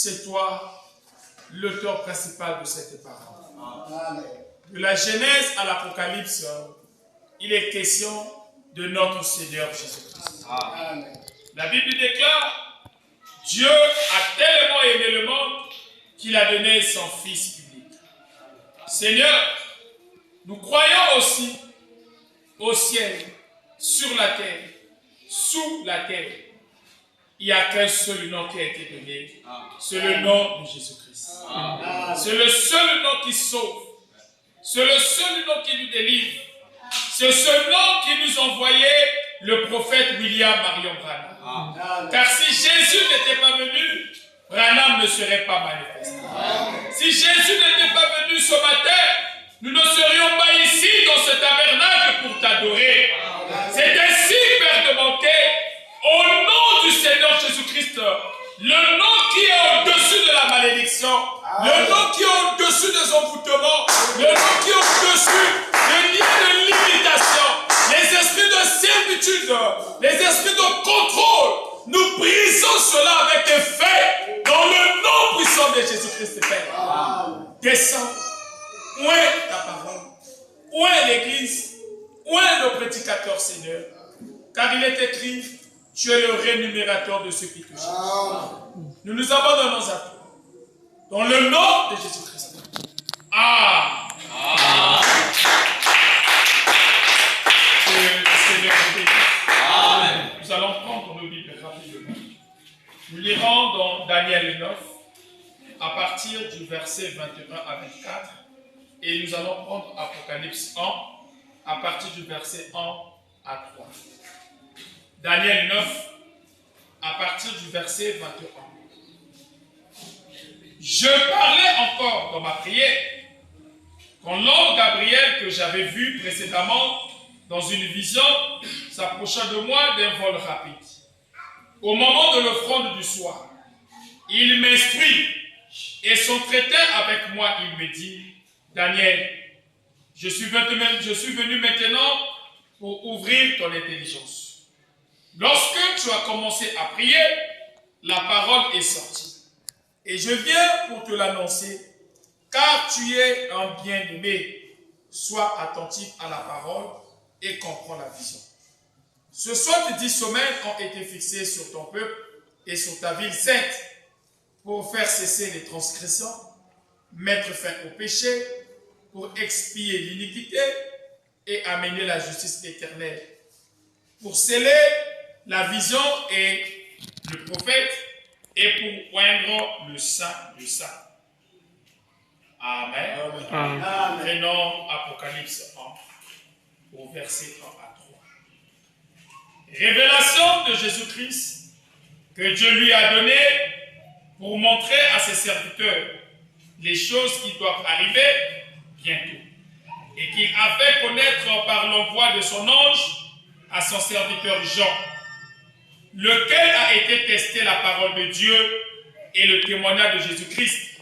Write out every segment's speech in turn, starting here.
c'est toi l'auteur principal de cette parole. De la Genèse à l'Apocalypse, il est question de notre Seigneur Jésus-Christ. La Bible déclare, Dieu a tellement aimé le monde qu'il a donné son Fils unique. Seigneur, nous croyons aussi au ciel, sur la terre, sous la terre. Il n'y a qu'un seul nom qui a été donné. C'est le nom de Jésus-Christ. C'est le seul nom qui sauve. C'est le seul nom qui nous délivre. C'est ce nom qui nous envoyait le prophète William Marion Branham. Car si Jésus n'était pas venu, Branham ne serait pas manifesté. Si Jésus n'était pas venu ce matin, nous ne serions pas ici dans ce tabernacle pour t'adorer. C'est ainsi, Père demandé, au nom du Seigneur Jésus-Christ, le nom qui est au-dessus de la malédiction, le nom qui est au-dessus des envoûtements, le nom qui est au-dessus des liens de limitation, les esprits de servitude, les esprits de contrôle, nous brisons cela avec effet dans le nom puissant de Jésus-Christ, Père. Descends. Où est ta parole? Où est l'église? Où est nos prédicateurs, Seigneur? Car il est écrit, tu es le rémunérateur de ceux qui te cherchent. Nous nous abandonnons à toi. Dans le nom de Jésus-Christ. Amen. Que le Seigneur vous bénisse. Amen. Nous allons prendre nos Bibles rapidement. Nous lirons dans Daniel 9, à partir du verset 21 à 24. Et nous allons prendre Apocalypse 1, à partir du verset 1 à 3. Daniel 9, à partir du verset 21. Je parlais encore dans ma prière quand l'ange Gabriel que j'avais vu précédemment dans une vision s'approcha de moi d'un vol rapide. Au moment de l'offrande du soir, il m'instruit et s'entretint avec moi. Il me dit, Daniel, je suis venu maintenant pour ouvrir ton intelligence. Lorsque tu as commencé à prier, la parole est sortie. Et je viens pour te l'annoncer, car tu es un bien-aimé. Sois attentif à la parole et comprends la vision. Ce 70 semaines ont été fixées sur ton peuple et sur ta ville sainte pour faire cesser les transgressions, mettre fin au péché, pour expier l'iniquité et amener la justice éternelle. Pour sceller la vision et le prophète et pour oindre le saint du saint. Amen. Amen. Prenons Apocalypse 1 au verset 1 à 3. Révélation de Jésus-Christ que Dieu lui a donné pour montrer à ses serviteurs les choses qui doivent arriver bientôt et qu'il a fait connaître par l'envoi de son ange à son serviteur Jean, lequel a été testé la parole de Dieu et le témoignage de Jésus-Christ,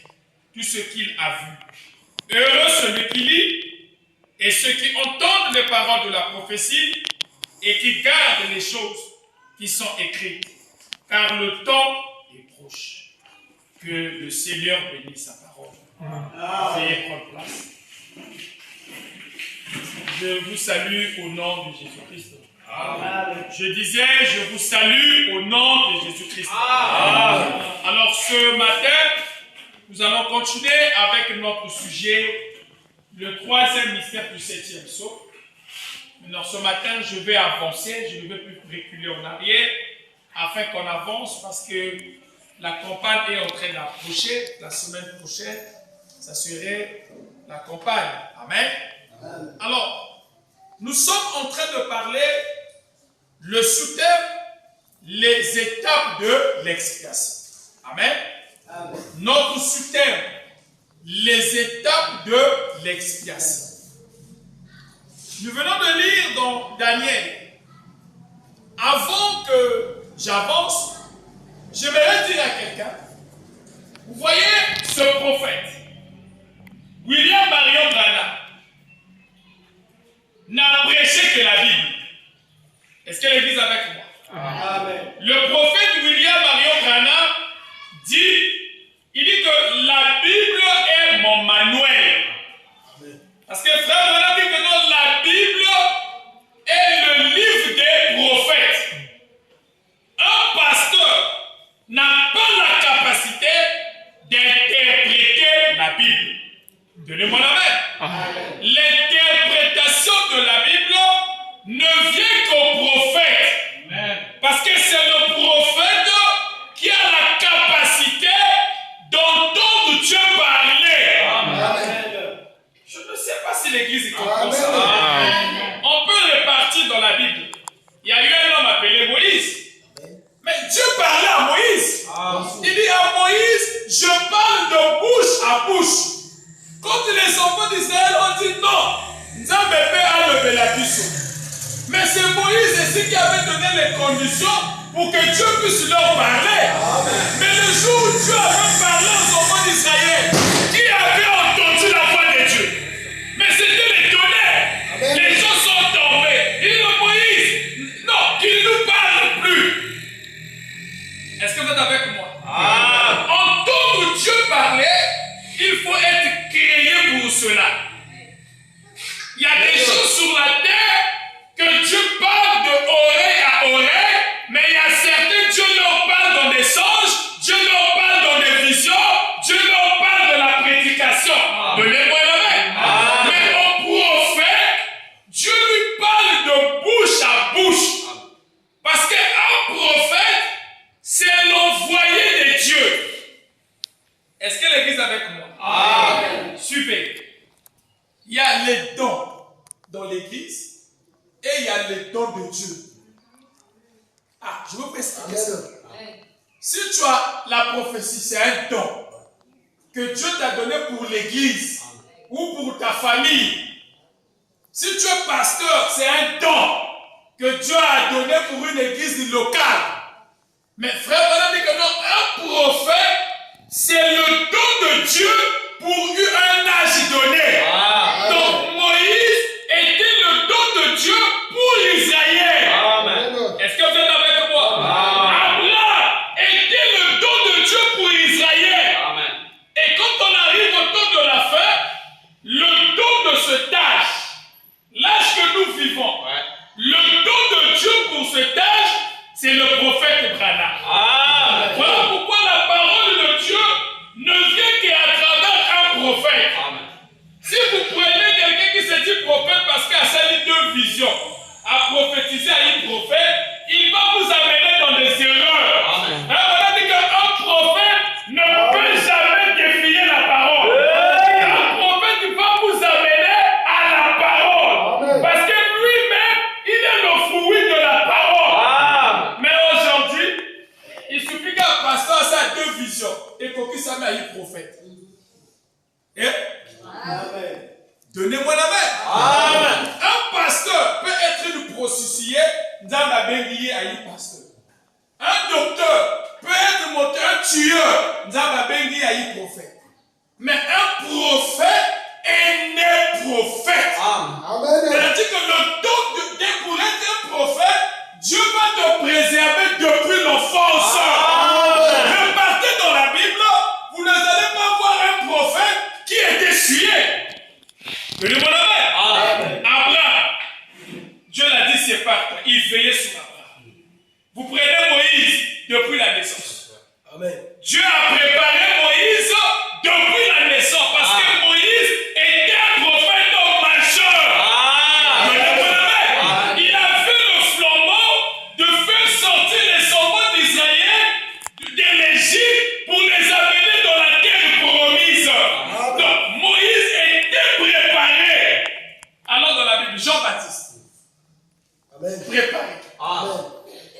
tout ce qu'il a vu. Heureux celui qui lit et ceux qui entendent les paroles de la prophétie et qui gardent les choses qui sont écrites, car le temps est proche. Que le Seigneur bénisse sa parole. Veuillez prendre place. Je vous salue au nom de Jésus-Christ. Je disais, je vous salue au nom de Jésus-Christ. Alors ce matin, nous allons continuer avec notre sujet, le troisième mystère du 7e psaume. Maintenant, ce matin, je vais avancer, je ne vais plus reculer en arrière, afin qu'on avance, parce que la campagne est en train d'approcher. La semaine prochaine, ça serait la campagne. Amen. Alors, nous sommes en train de parler le sous-thème, les étapes de l'expiation. Amen. Notre sous-thème, les étapes de l'expiation. Nous venons de lire dans Daniel. Avant que j'avance, j'aimerais dire à quelqu'un, vous voyez ce prophète, William Marion Branham, n'a prêché que la Bible. Est-ce que l'Église est avec moi? Amen. Le prophète William Marion Branham dit, il dit que la Bible est mon manuel. Amen. Parce que frère Branham dit que non, la Bible est le livre des prophètes. Un pasteur n'a pas la capacité d'interpréter la Bible. Donnez-moi la main. L'interprétation de la Bible ne vient qu'au prophète. Amen. Parce que c'est le prophète qui a la capacité d'entendre Dieu parler. Amen. Je ne sais pas si l'Église comprend ça. On peut repartir dans la Bible. Il y a eu un homme appelé Moïse. Mais Dieu parlait à Moïse. Il dit à Moïse, je parle de bouche à bouche. Quand les enfants d'Israël ont dit non, Nzambe a levé la puce. Mais c'est Moïse ici qui avait donné les conditions pour que Dieu puisse leur parler. Mais le jour où Dieu avait parlé aux enfants d'Israël, qui avait entendu la voix de Dieu? Mais c'était les tonnerres. Les gens sont tombés. Il dit à Moïse, non, qu'il ne nous parle plus. Est-ce que vous êtes avec moi? Entendre Dieu parler, il faut être créé pour cela. Il y a des choses sur la terre que Dieu parle de oreille à oreille, mais il y a certains, Dieu leur parle dans des songes, Dieu leur parle dans des visions, Dieu leur parle de la prédication. Donnez-moi la main. Mais au prophète, Dieu lui parle de bouche à bouche. Parce qu'un prophète, c'est l'envoyé de Dieu. Est-ce que l'Église est avec moi? Amen. Super. Il y a les dons dans l'Église et il y a les dons de Dieu. Je vous expliquer ça. Si tu as la prophétie, c'est un don que Dieu t'a donné pour l'Église ou pour ta famille. Si tu es pasteur, c'est un don que Dieu a donné pour une église locale. Mais frère, on a dit que non, un prophète, c'est le don de Dieu pour un âge donné. Donc Moïse était le don de Dieu pour Israël. Est-ce que vous êtes avec moi? Abraham était le don de Dieu pour Israël. Et quand on arrive au temps de la fin, le don de cet âge, l'âge que nous vivons, le don de Dieu pour cet âge, c'est le prophète Branham. Voilà pourquoi la parole de Dieu ne vient qu'à travers un prophète. Si vous prenez quelqu'un qui se dit prophète parce qu'il a sali deux visions, à prophétiser à une prophète, il va vous amener dans des erreurs. On a dit qu'un prophète ne peut jamais défier la parole. Un prophète va vous amener à la parole. Parce que lui-même, il est le fruit de la parole. Mais aujourd'hui, il suffit qu'un pasteur ait deux visions et qu'il s'amène à un prophète. Donnez-moi la main. Amen. Un pasteur peut être une prostituée dans la bélier à un pasteur. Un docteur peut être un tueur dans la bélier à un prophète. Mais un prophète est né prophète. C'est-à-dire que le don pour être un prophète, Dieu va te préserver depuis l'enfance. Repartez dans la Bible, vous ne allez pas voir un prophète qui est essuyé. Venez mon amen. Abraham, Dieu l'a dit, c'est parti. Il veillait sur Abraham. Vous prenez Moïse depuis la naissance. Amen. Dieu a préparé Moïse depuis la naissance parce que Moïse était un prophète majeur. Il a fait le flambeau de faire sortir les soldats d'Israël de l'Égypte pour les amener dans la terre promise. Donc Moïse était préparé. Alors dans la Bible, Jean-Baptiste, préparé.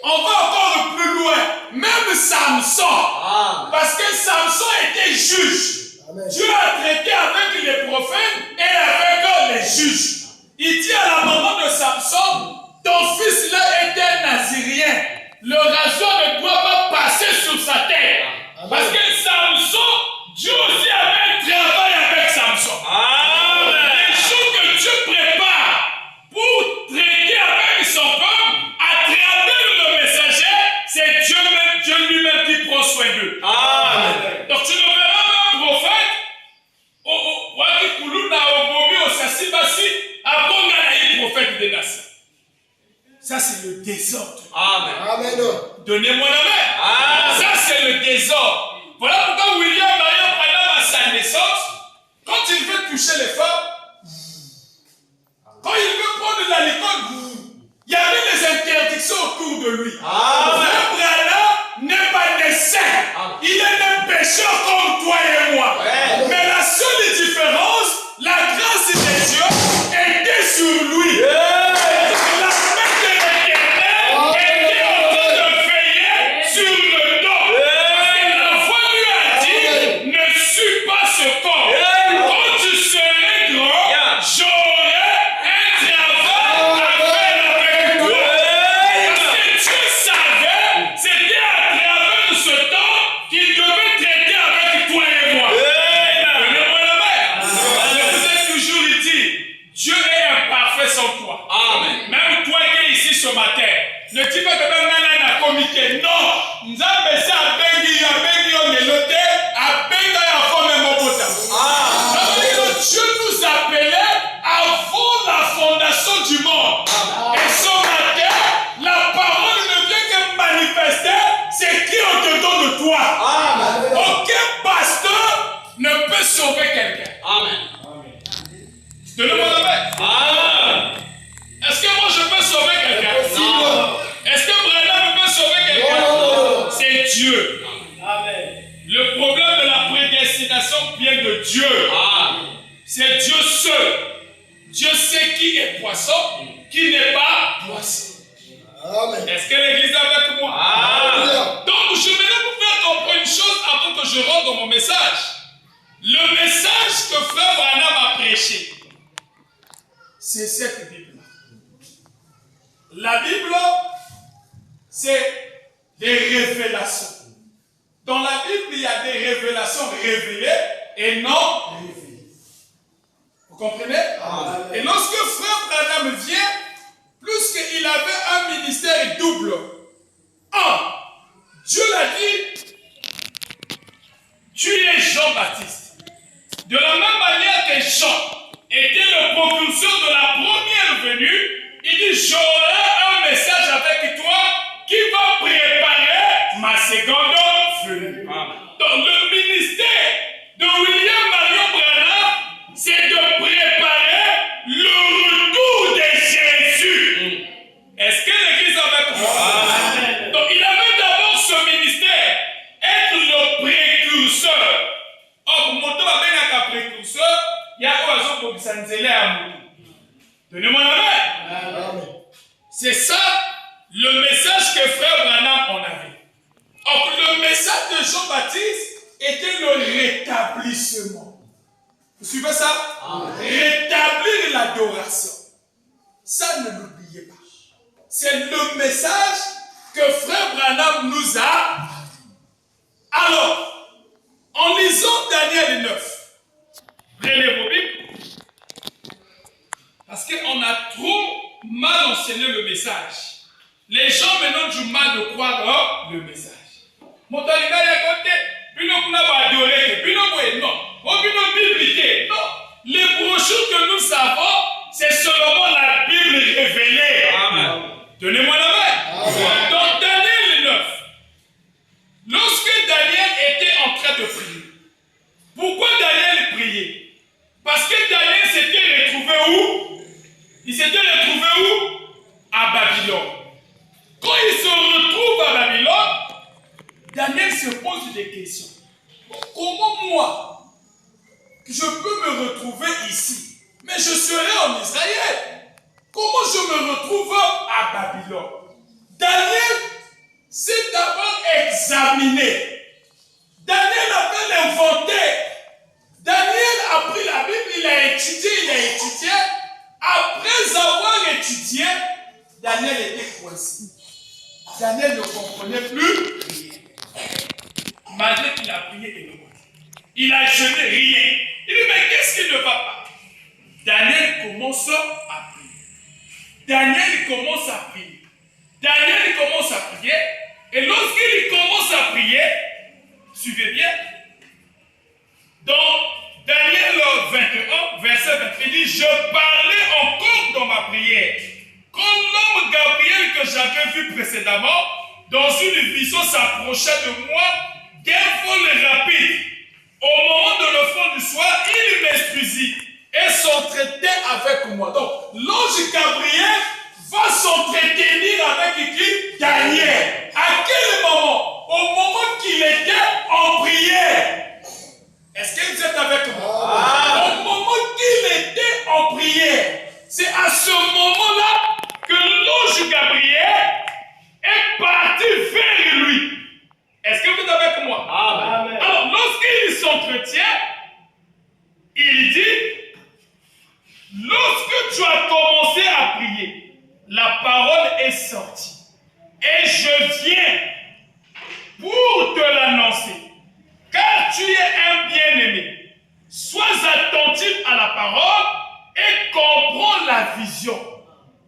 On va encore plus loin. Même Samson. Parce que Samson était juge. Dieu a traité avec les prophètes et avec les juges. Il dit à la maman de Samson, ton fils là est un nazirien. Le rasoir ne doit pas passer sur sa tête. Parce que Samson, Dieu aussi avait un travail avec Samson. Les choses que Dieu prépare pour traiter avec son peuple, à travers le messager, c'est Dieu lui-même qui prend soin d'eux. Donc tu ne verras pas un prophète prophète des nations. Ça c'est le désordre. Amen. Donnez-moi la main. Ça c'est le désordre. Voilà pourquoi William Marion Branham à sa naissance, quand il veut toucher les femmes, quand il veut prendre de l'alcool, il y avait des interdictions autour de lui. William Branham n'est pas né saint. Il est un pécheur comme toi et moi. Mais la seule différence, la grâce de Dieu était sur lui. La main de l'Éternel était en train de veiller sur le dos. Parce que la voix lui a dit, ne suis pas ce corps. Quand tu serais grand, j'aurai un travail à faire avec toi. Parce que Dieu savait, c'était à travers ce temps qu'il devait traiter avec toi et moi. Donnez-moi la main. Je vous ai toujours dit, Dieu est imparfait sans toi. Amen. Même toi qui es ici ce matin, ne dis pas que même un comité. Non, nous avons fait à Bengi, on est noté, à Bengi, à Fomemobota. Dieu nous appelait avant la fondation du monde. Et ce matin, la parole ne vient que manifester ce qui est au-dedans de toi. Aucun pasteur ne peut sauver quelqu'un. Amen. Donnez-moi la main. Est-ce que moi je peux sauver quelqu'un? Non. Est-ce que Branham peut sauver quelqu'un? C'est Dieu. Amen. Le problème de la prédestination vient de Dieu. C'est Dieu seul. Dieu sait qui est poisson, qui n'est pas poisson. Amen. Est-ce que l'église est avec moi? Donc je vais vous faire comprendre une chose avant que je rentre dans mon message. Le message que frère Branham a prêché, c'est cette Bible. La Bible, c'est des révélations. Dans la Bible, il y a des révélations révélées et non révélées. Vous comprenez? Et lorsque frère Branham vient, plus qu'il avait un ministère double. Dieu l'a dit, tu es Jean-Baptiste. De la même manière que Jean était le propulseur de la première venue, il dit, j'aurai un message avec toi qui va préparer ma seconde venue. Donc le ministère de William Marion Branham, c'est de préparer le retour de Jésus. Est-ce que l'église est avec moi? Donc il avait d'abord ce ministère, être le précurseur. Or, mon temps avec un précurseur, il y a quoi pour s'enzeler à moi. Donnez-moi la main. C'est ça le message que frère Branham en avait. Or, le message de Jean-Baptiste était le rétablissement. Vous suivez ça? Rétablir de l'adoration. Ça, ne l'oubliez pas. C'est le message que Frère Branham nous a. Alors, en lisant Daniel 9, prenez vos Bibles, parce qu'on a trop mal enseigné le message. Les gens maintenant du mal de croire le message. Non. Les brochures que nous savons, c'est seulement la Bible révélée. Amen. Donnez-moi la main. Amen. Dans Daniel 9, lorsque Daniel était en train de prier, pourquoi Daniel priait? Parce que Daniel s'était retrouvé où? Il s'était retrouvé où? À Babylone. Quand il se retrouve à Babylone, Daniel se pose des questions. Comment moi, je peux me retrouver ici, mais je serai en Israël? Comment je me retrouve à Babylone? Daniel s'est d'abord examiné. Daniel avait l'inventaire. Daniel a pris la Bible, il a étudié. Après avoir étudié, Daniel était coincé. Daniel ne comprenait plus rien. Malgré qu'il a prié énormément. Il a jeûné rien. Il dit, mais qu'est-ce qui ne va pas? Daniel commence à prier. Daniel commence à prier. Et lorsqu'il commence à prier, suivez bien, dans Daniel 21, verset 20, il dit, je parlais encore dans ma prière. Quand l'homme Gabriel que j'avais vu précédemment, dans une vision s'approchait de moi d'un vol rapide. Au moment de l'offrande du soir, il m'instruisit et s'entretenait avec moi. Donc, l'ange Gabriel va s'entretenir avec qui? Daniel. À quel moment? Au moment qu'il était en prière. Est-ce que vous êtes avec moi? Au moment qu'il était en prière. C'est à ce moment-là que l'ange Gabriel est parti vers lui. Est-ce que vous êtes avec moi? Amen. Alors, lorsqu'il s'entretient, il dit, lorsque tu as commencé à prier, la parole est sortie. Et je viens pour te l'annoncer. Car tu es un bien-aimé. Sois attentif à la parole et comprends la vision.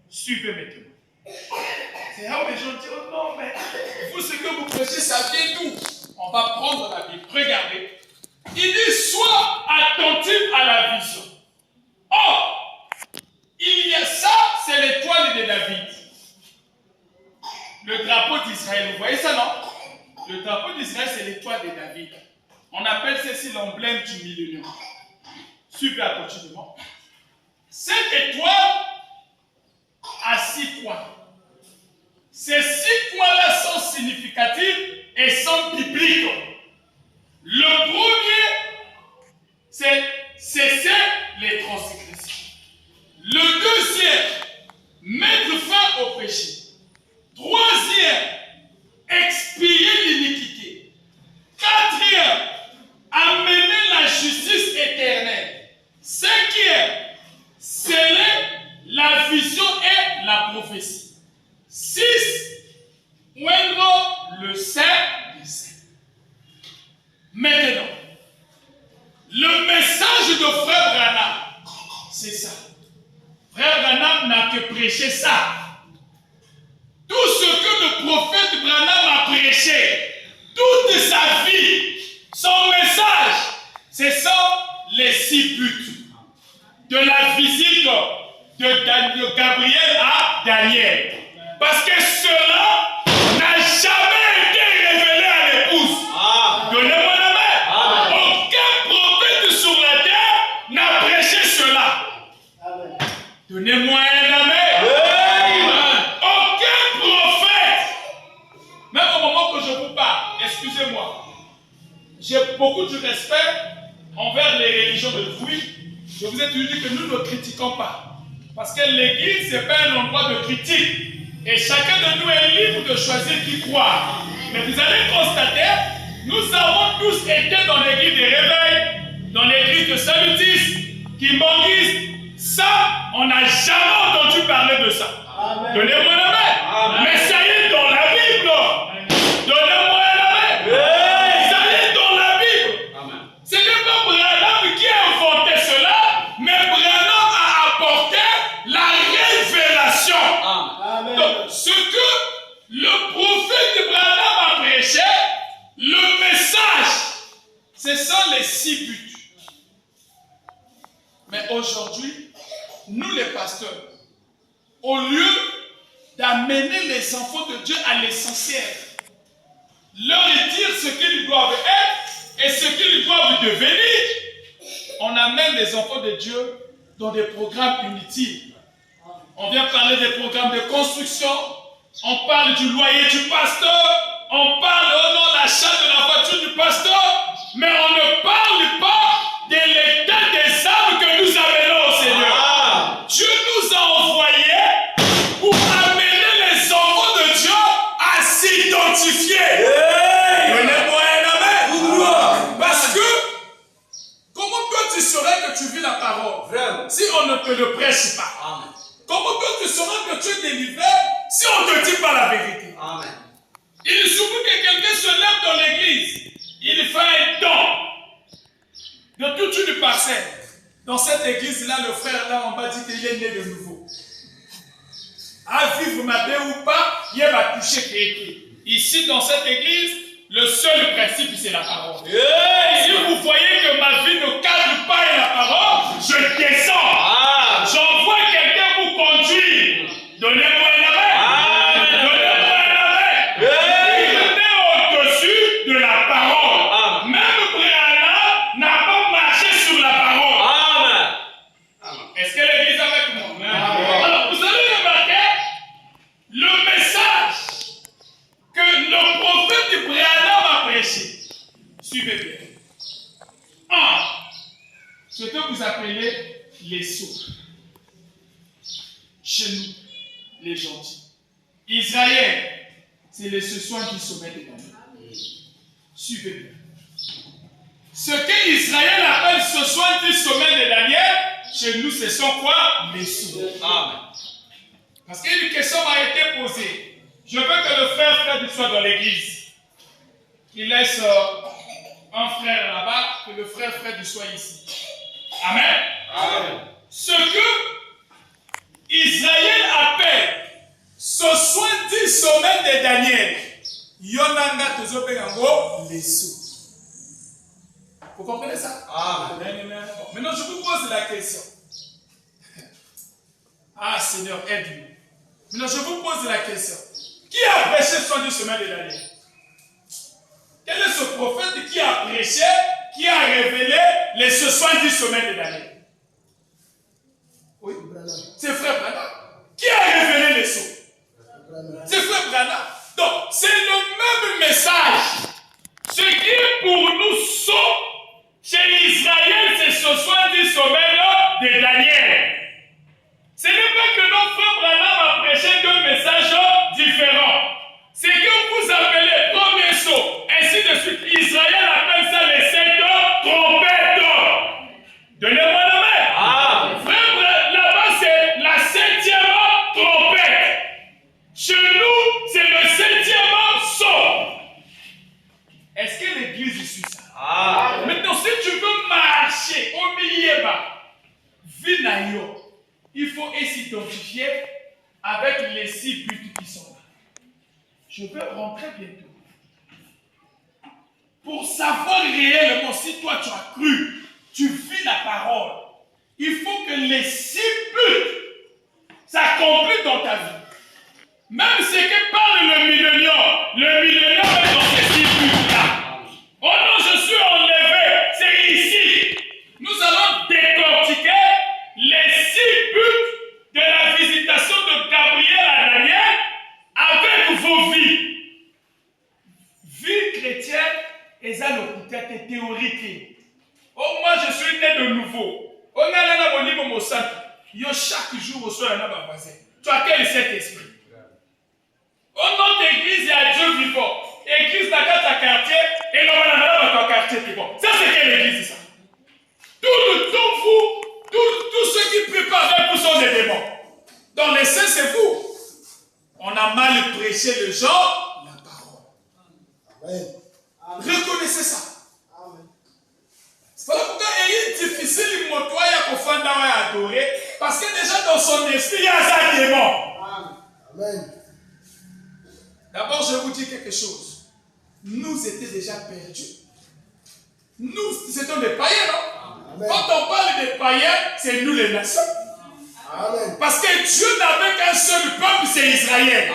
Suivez maintenant. C'est là où les gens disent, oh non, mais vous, ce que vous prêchez, ça vient d'où? On va prendre la Bible. Regardez. Il dit, sois attentif à la vision. Or, il y a ça, c'est l'étoile de David. Le drapeau d'Israël. Vous voyez ça, non? Le drapeau d'Israël, c'est l'étoile de David. On appelle ceci l'emblème du millénaire. Suivez attentivement. Cette étoile a 6 coins. Ces 6 coins-là sont significatifs et sont bibliques. Le premier, c'est cesser les transgressions. Le deuxième, mettre fin au péché. Troisième, expier l'iniquité. Quatrième, amener la justice éternelle. Cinquième, sceller la vision et la prophétie. 6. Oindre le Saint des Saints. Maintenant, le message de Frère Branham, c'est ça. Frère Branham n'a que prêché ça. Tout ce que le prophète Branham a prêché, toute sa vie, son message, c'est ça les 6 buts de la visite de Gabriel à Daniel. Parce que cela n'a jamais été révélé à l'épouse. Donnez-moi la main. Aucun prophète sur la terre n'a prêché cela. Donnez-moi la main. Aucun prophète. Même au moment que je vous parle, excusez-moi, j'ai beaucoup de respect envers les religions de fruits. Je vous ai toujours dit que nous ne critiquons pas. Parce que l'église, ce n'est pas un endroit de critique. Et chacun de nous est libre de choisir qui croire. Mais vous allez constater, nous avons tous été dans l'église des réveils, dans l'église de salutisme, qui banguisme. Ça, n'a jamais entendu parler de ça. Donnez-moi la main. Mais ça y est dans la Bible. Donnez-moi la main. Ça y est dans la Bible. Ce n'est pas Branham qui a inventé cela, mais Branham a apporté la révélation. Donc, ce que le prophète Branham a prêché, le message, ce sont les 6 buts. Mais aujourd'hui, nous les pasteurs, au lieu d'amener les enfants de Dieu à l'essentiel, leur dire ce qu'ils doivent être et ce qu'ils doivent devenir, on amène les enfants de Dieu dans des programmes inutiles. On vient parler des programmes de construction, on parle du loyer du pasteur, on parle de l'achat de la voiture du pasteur, mais on ne parle pas de l'état des âmes que nous amenons au Seigneur. Dieu nous a envoyés pour amener les enfants de Dieu à s'identifier. Donnez-moi un amen. Parce que, comment toi tu saurais que tu vis la parole si on ne te le prêche pas? Comment toi tu saurais que tu es délivré si on ne te dit pas la vérité? Il suffit que quelqu'un se lève dans l'église, il fait un don de toute une parcelle. Dans cette église-là, le frère là, on va dire qu'il est né de nouveau. À vivre ma vie ou pas, il va toucher quelqu'un. Ici, dans cette église, le seul principe, c'est la parole. Si vous voyez que ma vie ne cadre pas la parole, je descends. J'envoie quelqu'un pour conduire. Donnez-moi la main. Donnez-moi la main. Il est au-dessus de la parole. Même Branham n'a pas marché sur la parole. Est-ce que l'église est avec moi? Alors, vous allez remarquer le message que le prophète Branham a prêché. Suivez bien. 1. Ce que vous appelez les sots. Chez nous, les gentils. Israël, c'est les ce soir qui sommet des Daniel. Suivez bien. Ce que Israël appelle ce soir du sommet de Daniel, chez nous, ce sont quoi? Les sots. Parce qu'une question m'a été posée. Je veux que le frère soit dans l'église. Il laisse un frère là-bas, que le frère soit ici. Amen. Ce que Israël appelle ce soin du sommet de Daniel, Yonanga Tozopegango, les sous. Vous comprenez ça? Maintenant, je vous pose la question. Ah, Seigneur, aide-nous. Maintenant, je vous pose la question. Qui a prêché le soin du sommet de Daniel? Quel est ce prophète qui a prêché, qui a révélé les ce soin du sommet de Daniel? Oui, c'est frère Branham. Qui a révélé les sceaux? C'est frère Branham. Donc, c'est le même message. Ce qui est pour nous sceaux, chez Israël, c'est ce soir du sommet de Daniel. Ce n'est pas que notre frère Branham a prêché deux messages différents. C'est que vous appelez premier sceau, ainsi de suite. Israël appelle ça les 7 trompettes. Donnez-moi la main. Frère, là-bas, c'est la 7e trompette. Chez nous, c'est le 7e sceau. Est-ce que l'église suit ça? Maintenant, si tu veux marcher au milieu bas, Vinayo, il faut s'identifier avec les 6 buts qui sont là. Je veux rentrer bientôt. Pour savoir réellement si toi tu as cru, tu vis la parole, il faut que les 6 buts s'accomplissent dans ta vie. Même ce que parle le millénaire est dans ces 6 buts-là. Oh non, je suis enlevé, c'est ici. Nous allons décortiquer les 6 buts de la visitation de Gabriel à Daniel avec vos vies. Vie chrétienne, et ça le théorique. Oh, moi je suis né de nouveau. On a là au niveau mon sang. Yo chaque jour au soir un voisin. Tu as quel Saint-Esprit? Au nom d'église, il y a Dieu vivant. Église dans ta quartier et l'on va dans ton quartier vivant. Ça c'est quelle église ça? Tous ceux qui préparent pour son comme les démons. Donc les saints, c'est vous. On a mal prêché le genre, la parole. Amen. Reconnaissez ça. C'est pourquoi il est difficile de adorer, parce que déjà dans son esprit, il y a un démon. Amen. D'abord, je vous dis quelque chose. Nous étions déjà perdus. Nous étions des païens, non? Amen. Quand on parle des païens, c'est nous les nations. Amen. Parce que Dieu n'avait qu'un seul peuple, c'est Israël.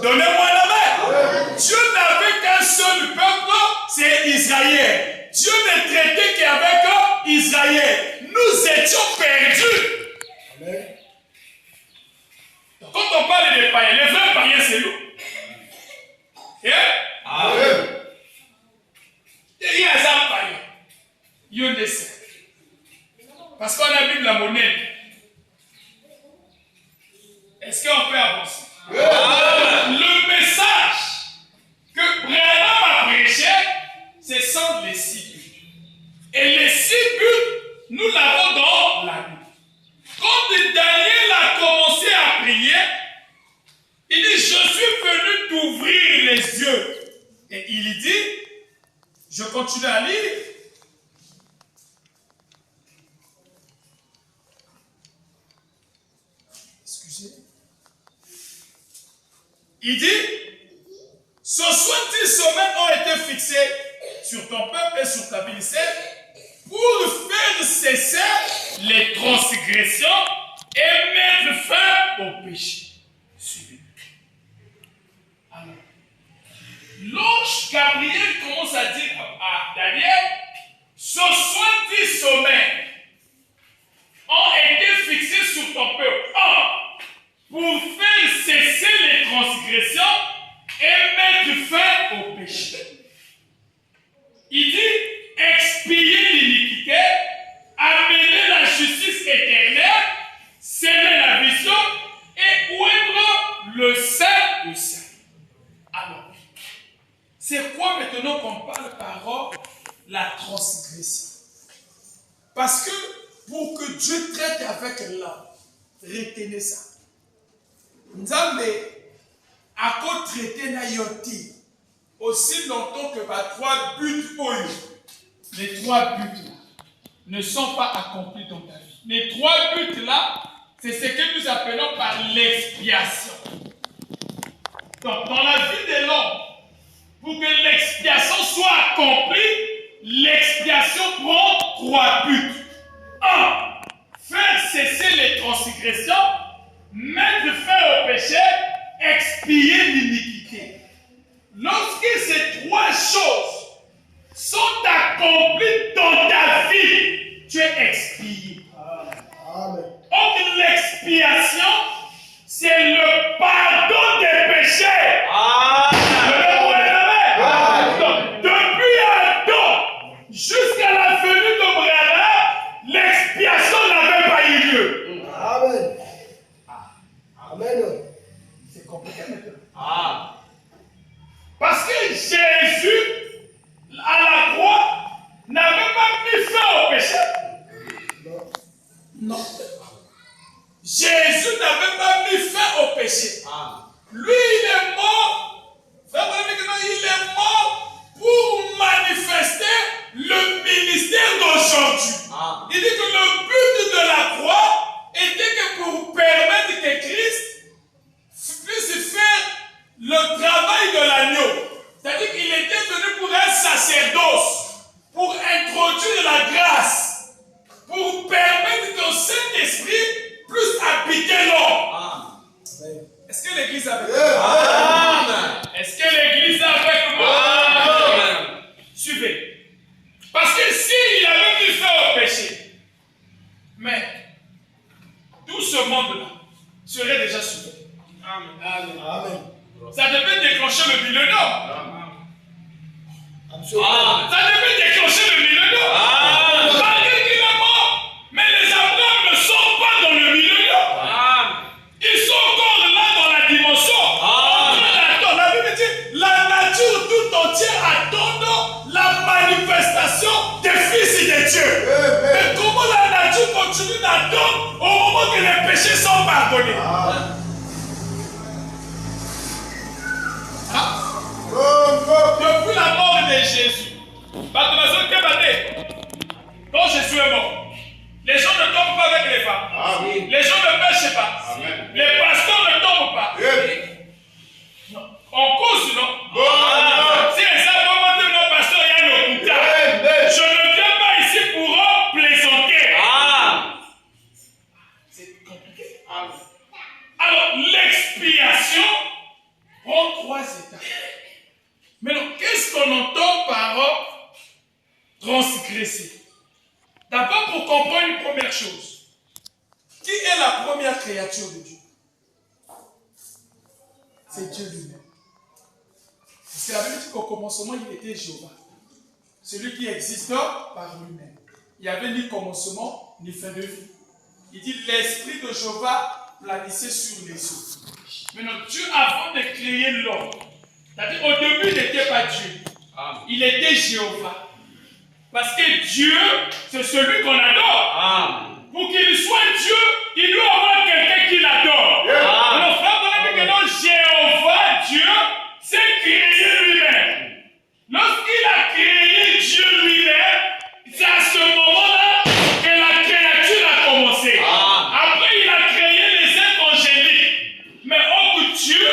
Donnez-moi la main. Amen. Dieu n'avait qu'un seul peuple, c'est Israël. Dieu ne traitait qu'avec Israël. Nous étions perdus. Amen. Donc, quand on parle des païens, les vrais païens, c'est nous. Amen. Il y a un païen. Il y a des saints. Parce qu'on a vu la monnaie. Est-ce qu'on peut avancer? Le message que Branham a prêché, c'est sans les 6 buts. Et les 6 buts, nous l'avons dans la Bible. Quand Daniel a commencé à prier, il dit, je suis venu t'ouvrir les yeux. Et il dit, je continue à lire. Il dit, 70 semaines ont été fixées sur ton peuple et sur ta ville pour faire cesser les transgressions et mettre fin au péché. Suivez. Alors, l'ange Gabriel commence à dire à Daniel, 70 semaines ont été fixées sur ton peuple. Pour faire cesser les transgressions et mettre fin au péché. Il dit, expier l'iniquité, amener la justice éternelle, sceller la vision et ouvrir le sein du sein. Alors, c'est quoi maintenant qu'on parle par la transgression? Parce que pour que Dieu traite avec l'homme, retenez ça. Nzambe a traité na yoti aussi longtemps que les 3 buts là ne sont pas accomplis dans ta vie. Les 3 buts là, c'est ce que nous appelons par l'expiation. Donc dans la vie de l'homme, pour que l'expiation soit accomplie, l'expiation prend 3 buts. 1. Faire cesser les transgressions, mettre fin au péché, expier l'iniquité. Lorsque ces 3 choses sont accomplies dans ta vie, tu es expié. Donc l'expiation, c'est le pardon des péchés. Donc, depuis Adam jusqu'à la venue de Branham, l'expiation n'avait pas eu lieu. Amen. Amen. C'est compliqué maintenant. Parce que Jésus, à la croix, n'avait pas mis fin au péché. Non. Jésus n'avait pas mis fin au péché. Lui, il est mort. Il est mort pour manifester le ministère d'aujourd'hui. Il dit que le but de la croix était que pour permettre que Christ puisse faire le travail de l'agneau. C'est-à-dire qu'il était venu pour un sacerdoce, pour introduire la grâce, pour permettre que le Saint-Esprit puisse habiter l'homme. Est-ce que l'Église est avec moi? Est-ce que l'Église est avec moi? Suivez. Parce que s'il avait dû faire au péché, mais tout ce monde-là serait déjà sauvé. Amen. Ça devait déclencher le millénaire. Ça devait déclencher le millénaire. Malgré qu'il est mort, mais les Abraham ne sont pas dans le millénaire. Ils sont encore là dans la dimension. La Bible dit la nature tout entière attend la manifestation des fils de Dieu. Mais comment la nature continue d'attendre au moment que les péchés pas. Amen. Les gens ne pêchent pas. Amen. Les pasteurs ne tombent pas. Non. On cause, non? Si les arguments de nos pasteurs, il y a nos coutins. Je ne viens pas ici pour plaisanter. C'est compliqué. Alors, l'expiation prend 3 étapes. Maintenant, qu'est-ce qu'on entend par transgresser? D'abord, pour comprendre une première chose. Qui est la première créature de Dieu? C'est Dieu lui-même. Parce que la Bible dit qu'au commencement, il était Jéhovah. Celui qui existe par lui-même. Il n'y avait ni commencement, ni fin de vie. Il dit l'esprit de Jéhovah planissait sur les eaux. Maintenant, Dieu, avant de créer l'homme, c'est-à-dire au début, il n'était pas Dieu. Il était Jéhovah. Parce que Dieu, c'est celui qu'on adore. Pour qu'il soit Dieu, il doit avoir quelqu'un qui l'adore. Alors, frère, on a dit que non, Jéhovah, Dieu, s'est créé lui-même. Lorsqu'il a créé Dieu lui-même, c'est à ce moment-là que la créature a commencé. Après, il a créé les êtres angéliques. Mais Dieu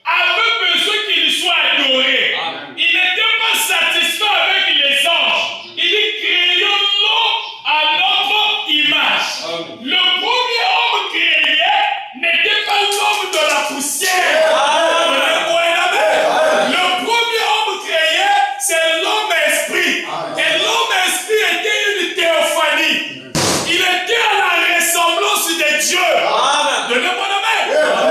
avait besoin qu'il soit adoré. Il n'était pas satisfait avec les anges. Il dit créons-nous à notre image. Le premier homme créé n'était pas l'homme de la poussière. Le premier homme créé, c'est l'homme esprit. Et l'homme esprit était une théophanie. Il était à la ressemblance de Dieu. Donnez-moi la main.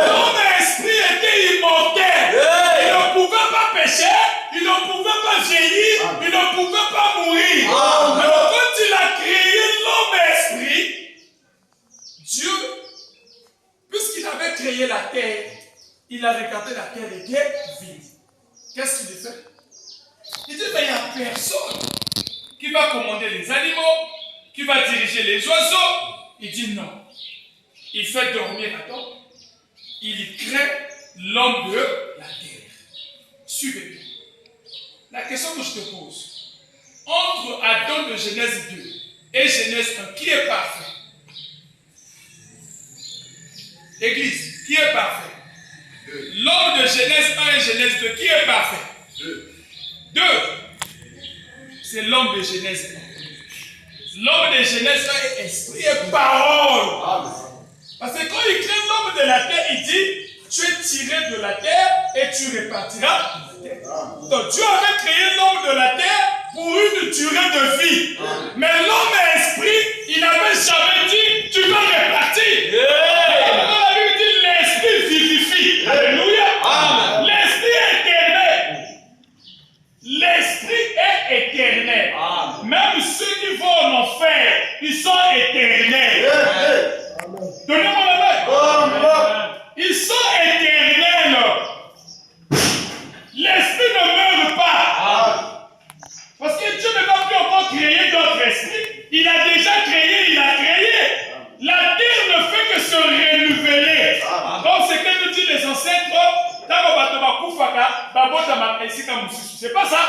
L'homme esprit était immortel. Il ne pouvait pas pécher, il ne pouvait pas vieillir, il ne pouvait pas mourir. Alors quand il a créé l'homme esprit, Dieu, puisqu'il avait créé la terre, il a regardé la terre était vide. Qu'est-ce qu'il fait? Il dit, mais il n'y a personne qui va commander les animaux, qui va diriger les oiseaux. Il dit non. Il fait dormir Adam. Il crée l'homme de la terre. Suivez-moi. La question que je te pose, entre Adam de Genèse 2 et Genèse 1, qui est parfait? Église, qui est parfait? L'homme de Genèse 1 et Genèse 2, qui est parfait? 2. C'est l'homme de Genèse 1. L'homme de Genèse 1 est esprit et parole. Parce que quand il crée l'homme de la terre, il dit, tu es tiré de la terre et tu repartiras de la terre. Donc Dieu avait créé l'homme de la terre pour une durée de vie. Mais l'homme esprit, il n'avait jamais dit, tu vas repartir. La Bible dit, l'esprit vivifie. Alléluia. L'esprit est éternel. L'esprit est éternel. Même ceux qui vont en enfer, ils sont éternels. Donnez-moi la main. Ils sont éternels. L'esprit ne meurt pas. Parce que Dieu ne va plus encore créer d'autres esprits. Il a déjà créé, il a créé. La terre ne fait que se renouveler. Donc c'est que nous disent les ancêtres, c'est pas ça.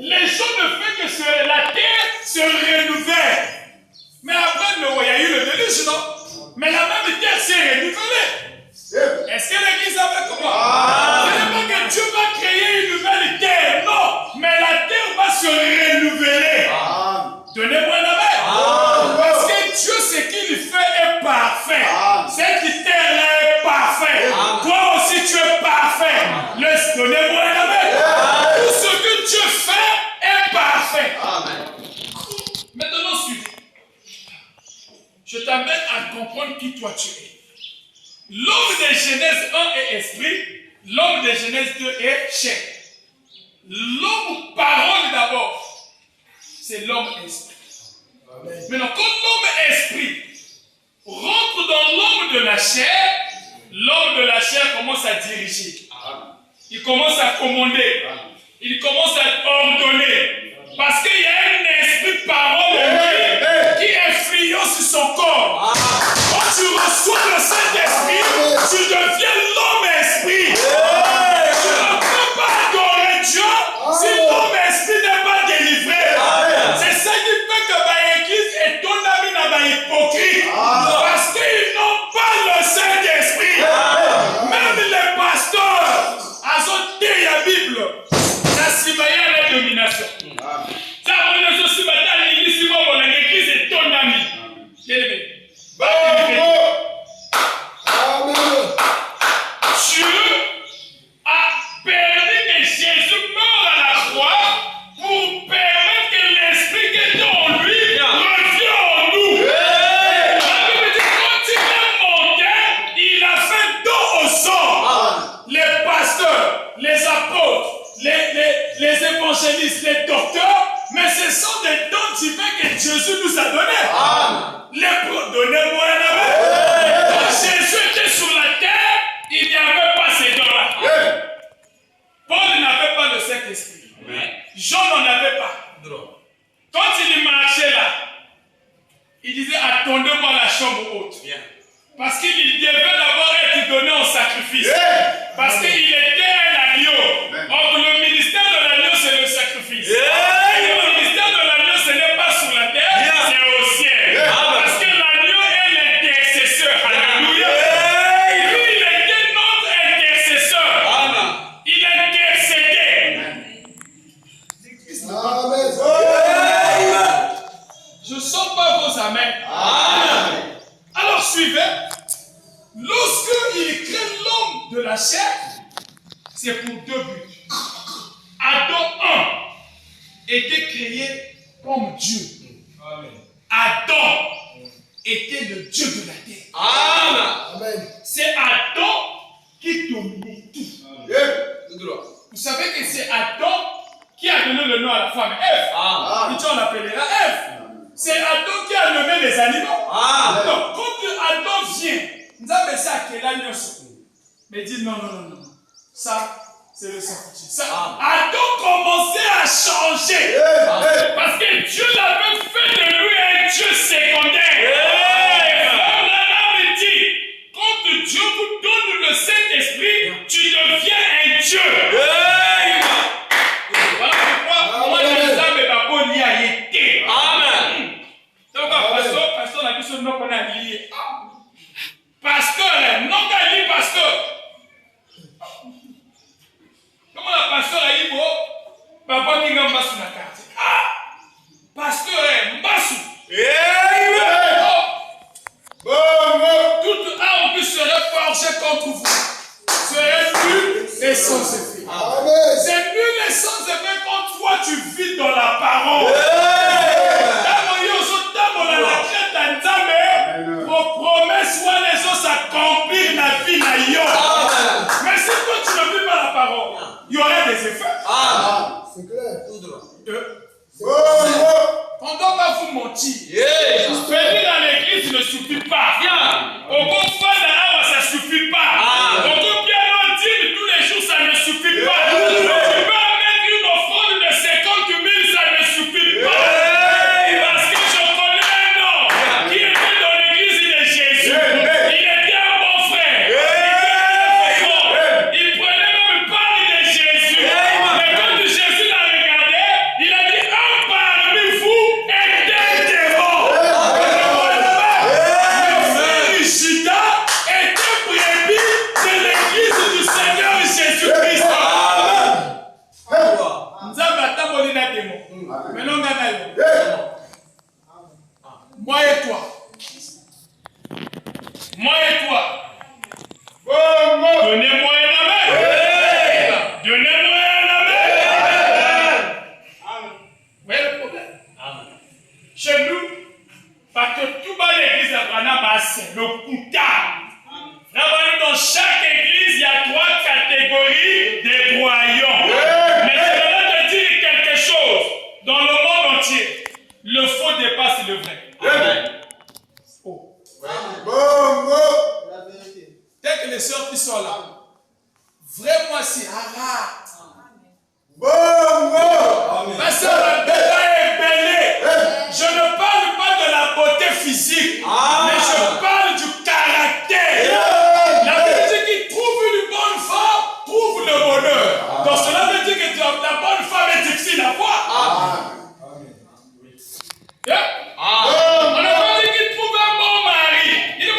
Les gens ne font que la terre se renouvelle. Mais après, il y a eu le déluge, non? Mais la même terre s'est renouvelée. Est-ce que l'église avait comment? Ce n'est pas que Dieu va créer une nouvelle terre, non. Mais la terre va se renouveler. Donnez-moi la main. Parce que Dieu, ce qu'il fait est parfait. Cette terre-là est parfaite. Toi aussi, tu es parfait. Donnez-moi la main. Tout ce que Dieu fait est parfait. Maintenant, suivez. Je t'amène à comprendre qui toi tu es. L'homme de Genèse 1 est esprit, l'homme de Genèse 2 est chair. L'homme parole d'abord, c'est l'homme esprit. Maintenant, quand l'homme esprit rentre dans l'homme de la chair commence à diriger. Il commence à commander. Il commence à ordonner. Parce qu'il y a un esprit de parole en lui qui influence son corps. Quand tu reçois le Saint-Esprit, tu deviens l'homme esprit. Tu ne peux pas adorer Dieu si l'homme esprit n'est pas délivré. C'est ça qui fait que l'église est ton ami dans l'hypocrite. Pentecôte. Parce qu'il devait d'abord être donné en sacrifice. Parce qu'il était un agneau. Or, le ministère de l'agneau, c'est le sacrifice. Et le ministère de l'agneau, ce n'est pas sur la terre, c'est au ciel. Parce que l'agneau est l'intercesseur. Alléluia. Lui, il était notre intercesseur. Il intercédait. Je ne sens pas vos amens. Alors, suivez. Lorsqu'il crée l'homme de la chair, c'est pour deux buts. Adam 1 était créé comme Dieu. Adam était le Dieu de la terre. Amen. C'est Adam qui dominait tout. Vous savez que c'est Adam qui a donné le nom à la femme Ève. Et tu en l'appelleras Ève. C'est Adam qui a nommé les animaux. Donc, quand Adam vient, mais dit non. Ça, c'est le Saint-Esprit. Adam commençait à changer. Parce que Dieu l'avait fait de lui un Dieu secondaire. Me dit, quand Dieu vous donne le Saint-Esprit, tu deviens un Dieu. Voilà pourquoi moi je ne savais pas qu'on y a été. Amen. Donc, pasteur, la question qu'on a lié. Pasteur, non qu'à lui, pasteur. Comment la pasteur a dit, papa qui n'a pas sur la carte. Pasteur, Mbassou. Toute arme qui serait forgée contre vous serait nulle et sans effet. C'est nul et sans effet quand toi tu vis dans la parole. Vos promesses, s'accomplir la vie d'ailleurs. Mais si toi tu ne vis pas la parole, il y aura des effets. C'est clair. On ne doit pas vous mentir. Venir dans l'église ne suffit pas. Au bon fois ça ne suffit pas. Au bon bien dire tous les jours, ça ne suffit pas. Tu peux mettre une offrande de 50 000, ça ne suffit pas. Parce que je connais un homme qui était dans l'église de Jésus. Il était un bon frère. Il prenait même part de Jésus. Mais quand Jésus l'a regardé, il a dit un parmi vous est un démon. Le frère Judas était brebis de l'église du Seigneur Jésus-Christ. Moi et toi. Donnez-moi un amen. Donnez-moi un amen. Vous voyez le problème? Chez nous, parce que tout bas l'église Abraham, c'est le coutard. Dans chaque église, il y a 3 catégories de croyants. Mais je vais te dire quelque chose. Dans le monde entier, le faux dépasse le vrai. Amen. Dès que les sœurs qui sont là, vraiment c'est arrête. Ma sœur, la est belle. Je ne parle pas de la beauté physique, mais je parle du caractère. La vérité qui trouve une bonne femme trouve le bonheur. Donc cela veut dire que la bonne femme est difficile à voir. On n'a pas dit qu'il trouve un bon mari. Il dit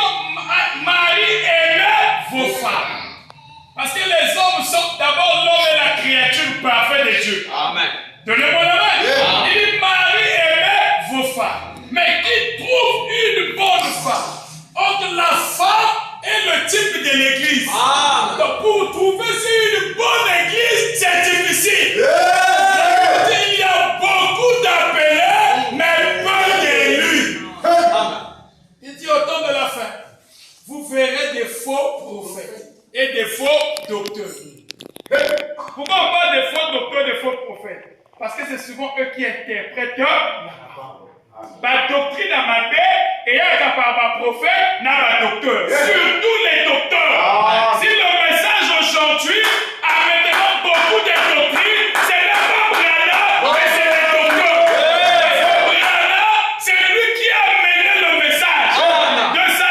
mari aimez vos femmes. Parce que les hommes sont d'abord l'homme et la créature parfaite de Dieu. Amen. Donnez-moi la main. Il dit mari aimez vos femmes. Mais qui trouve une bonne femme entre la femme et le type de l'église. Donc pour trouver une bonne église, c'est difficile. Il y a beaucoup d'appelés, mais pas d'élus. Il dit au temps de la fin, vous verrez des faux prophètes et des faux docteurs. Pourquoi on parle des faux docteurs, des faux prophètes? Parce que c'est souvent eux qui interprètent la parole. Ma doctrine à ma tête et à ma prophète n'a pas docteur. Surtout les docteurs. Si le message aujourd'hui a maintenant beaucoup de doctrines, c'est n'est pas Brianna, mais c'est les docteurs. Brianna, c'est lui qui a mené le message de sa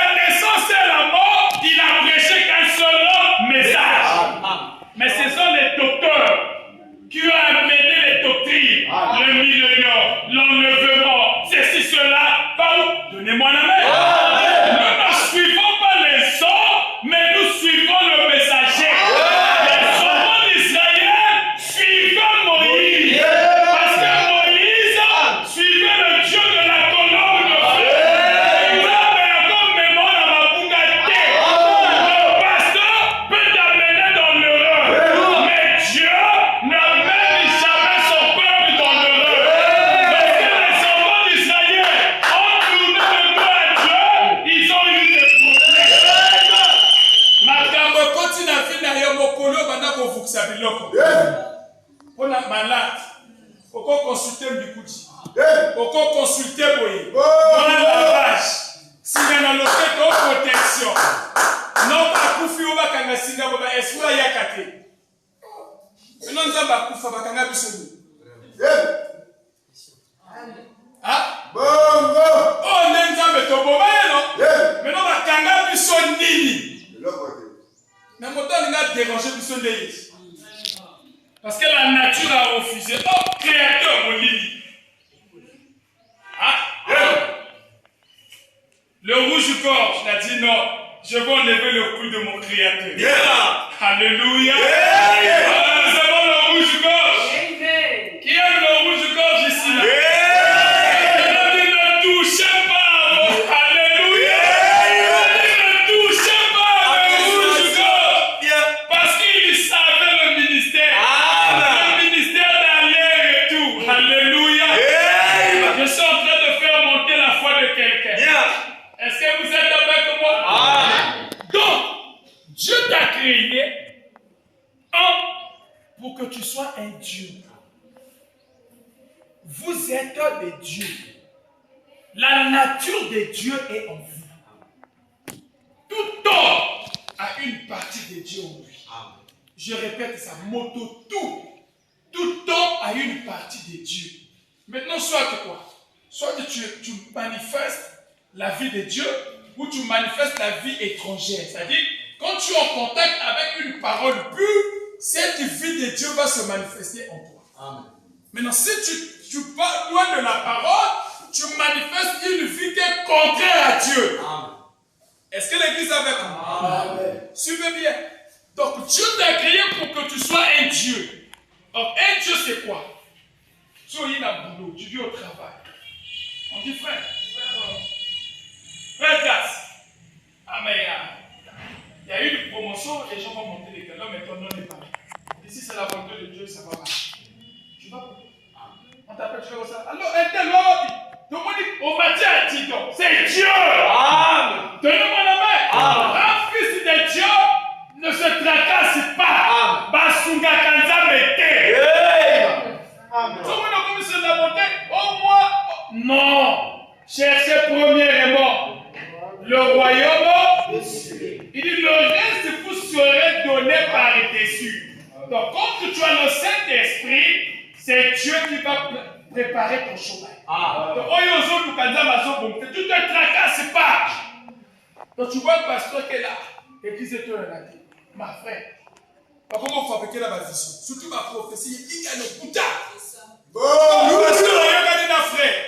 Pourquoi consulter Boye? Dans la page. Si on a le fait de protection. Non, pas Koufi ou Bakanga Singa, est-ce qu'il y a Kate? Maintenant, nous avons Koufa Bakanga Bissou. Ah? Oh, nous avons Tobo, non? Maintenant, Bakanga Bissou Nini. Mais maintenant, on a dérangé Bissou Nini. Parce que la nature a refusé. Oh, créateur, mon Nini. Ah? Le rouge-gorge a dit non. Je vais enlever le cou de mon créateur. Alléluia. Nous avons le rouge-gorge. Qui aime le rouge-gorge ici? Ne touchez pas. Alléluia. Ne touchez pas le rouge-gorge. Parce qu'il savait le ministère. Le ministère d'aller et tout. Alléluia. Je suis en train de faire monter la foi de quelqu'un. Est-ce que vous êtes avec moi? Donc, Dieu t'a créé pour que tu sois un Dieu. Vous êtes des dieux. La nature des dieux est en vous. Tout homme a une partie de Dieu en lui. Je répète ça, moto tout. Tout homme a une partie de Dieu. Maintenant, soit que quoi? Soit que tu manifestes la vie de Dieu ou tu manifestes la vie étrangère. C'est-à-dire, quand tu es en contact avec une parole pure, cette vie de Dieu va se manifester en toi. Amen. Maintenant, si tu vas loin de la parole, tu manifestes une vie qui est contraire à Dieu. Amen. Est-ce que l'église est avec moi? Suivez bien. Donc, Dieu t'a créé pour que tu sois un Dieu. Or, un Dieu, c'est quoi? Tu es à boulot, tu vis au travail. On dit frère Gas. Ah, mais il y a eu une promotion, les gens vont monter les galons, mais ton nom n'est pas là. Ici, c'est la volonté de Dieu, ça va marcher. Tu vas pour on t'appelle, tu fais comme ça. Alors, un tel lobby. Tout le monde dit, au matin à Tidon, c'est Dieu. Amen. Donnez-moi la main. Un fils de Dieu ne se tracasse pas. Basunga Kanza Mete. Tout le monde a commencé à la monter. Au moins, non. Cherchez premièrement le royaume. Il dit, le reste vous serez donné par-dessus. Donc, quand tu as le Saint-Esprit, c'est Dieu qui va préparer ton chemin. Donc, tu ne te tracasses pas. Donc, tu vois le pasteur qui est là. L'église est là. Ma frère. Comment fabriquer la vision? Surtout ma prophétie. Il y a le bouddha. Le pasteur a regardé ma frère.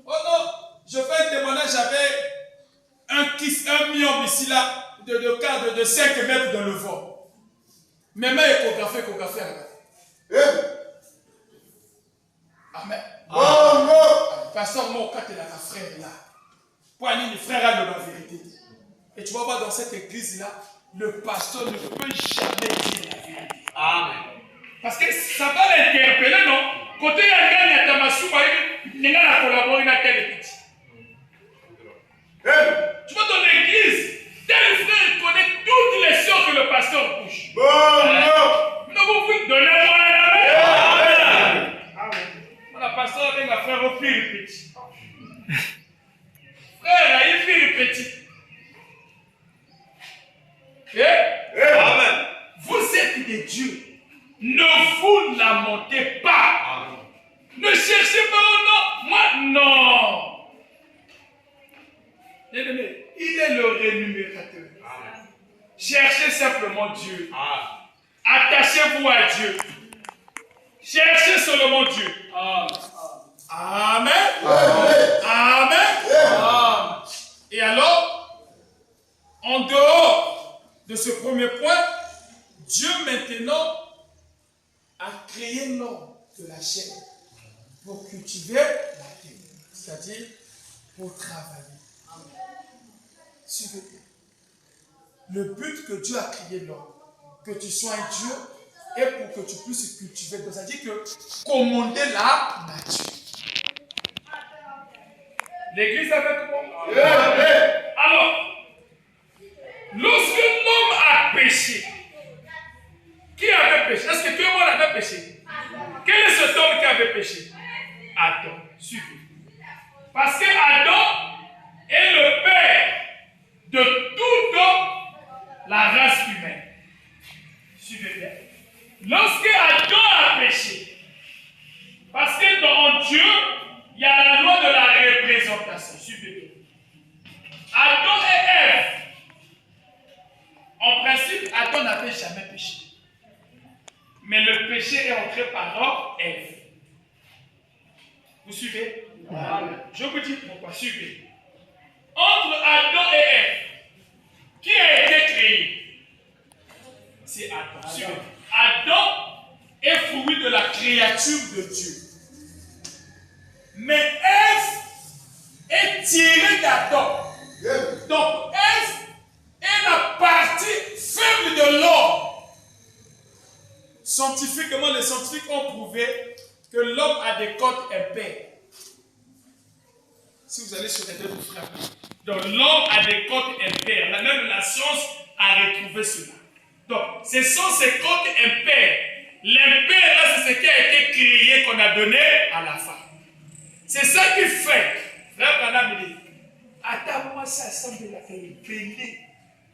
Oh non, je fais un témoignage. J'avais un myome ici là. De 5 mètres dans le vent. Mes mains échographiées. Amen. Pasteur, moi, quand tu es là, ta frère là. Pour aller, le frère a de la vérité. Et tu vas voir dans cette église là, le pasteur ne peut jamais dire la vérité. Amen. Parce que ça va l'interpeller, non? Quand il y a un gars qui a Tamasou, il y a un collaborateur qui a tel petit. Tu vas dans l'église. Tel frère connaît toutes les sœurs que le pasteur touche. Non, vous pouvez donner moi la main. Le pasteur avec la frère au fil petit. Frère, il fait le petit. Amen. Vous êtes des dieux. Ne vous lamentez pas. Amen. Ne cherchez pas au nom. Moi, non. Il est le rémunérateur. Amen. Cherchez simplement Dieu. Attachez-vous à Dieu. Cherchez seulement Dieu. Amen. Amen. Et alors, en dehors de ce premier point, Dieu maintenant a créé l'homme de la chair pour cultiver la terre, c'est-à-dire pour travailler. Suivez. Le but que Dieu a créé l'homme, que tu sois un Dieu, est pour que tu puisses cultiver. C'est-à-dire que commander la nature. L'église avec moi. Alors, lorsque l'homme a péché, qui avait péché? Est-ce que tout le monde avait péché? Quel est cet homme qui avait péché? Adam, suivez. la race humaine. Suivez bien. Lorsque Adam a péché, parce que dans Dieu, il y a la loi de la représentation. Suivez bien. Adam et Ève, en principe, Adam n'avait jamais péché. Mais le péché est entré par Ève. Vous suivez? Je vous dis pourquoi. Suivez. Entre Adam et Ève, qui a été créé? C'est Adam. Suivez. Adam est fruit de la créature de Dieu. Mais Ève est tirée d'Adam. Donc Ève est la partie faible de l'homme. Scientifiquement, les scientifiques ont prouvé que l'homme a des côtes impairs. Si vous allez sur Internet, vous frappez. Donc l'homme a des côtes impaires. Même la science a retrouvé cela. Donc ce sont ces côtes impaires. L'impair, c'est ce qui a été créé, qu'on a donné à la femme. C'est ça qui fait. Frère Branham dit, attends-moi ça semble la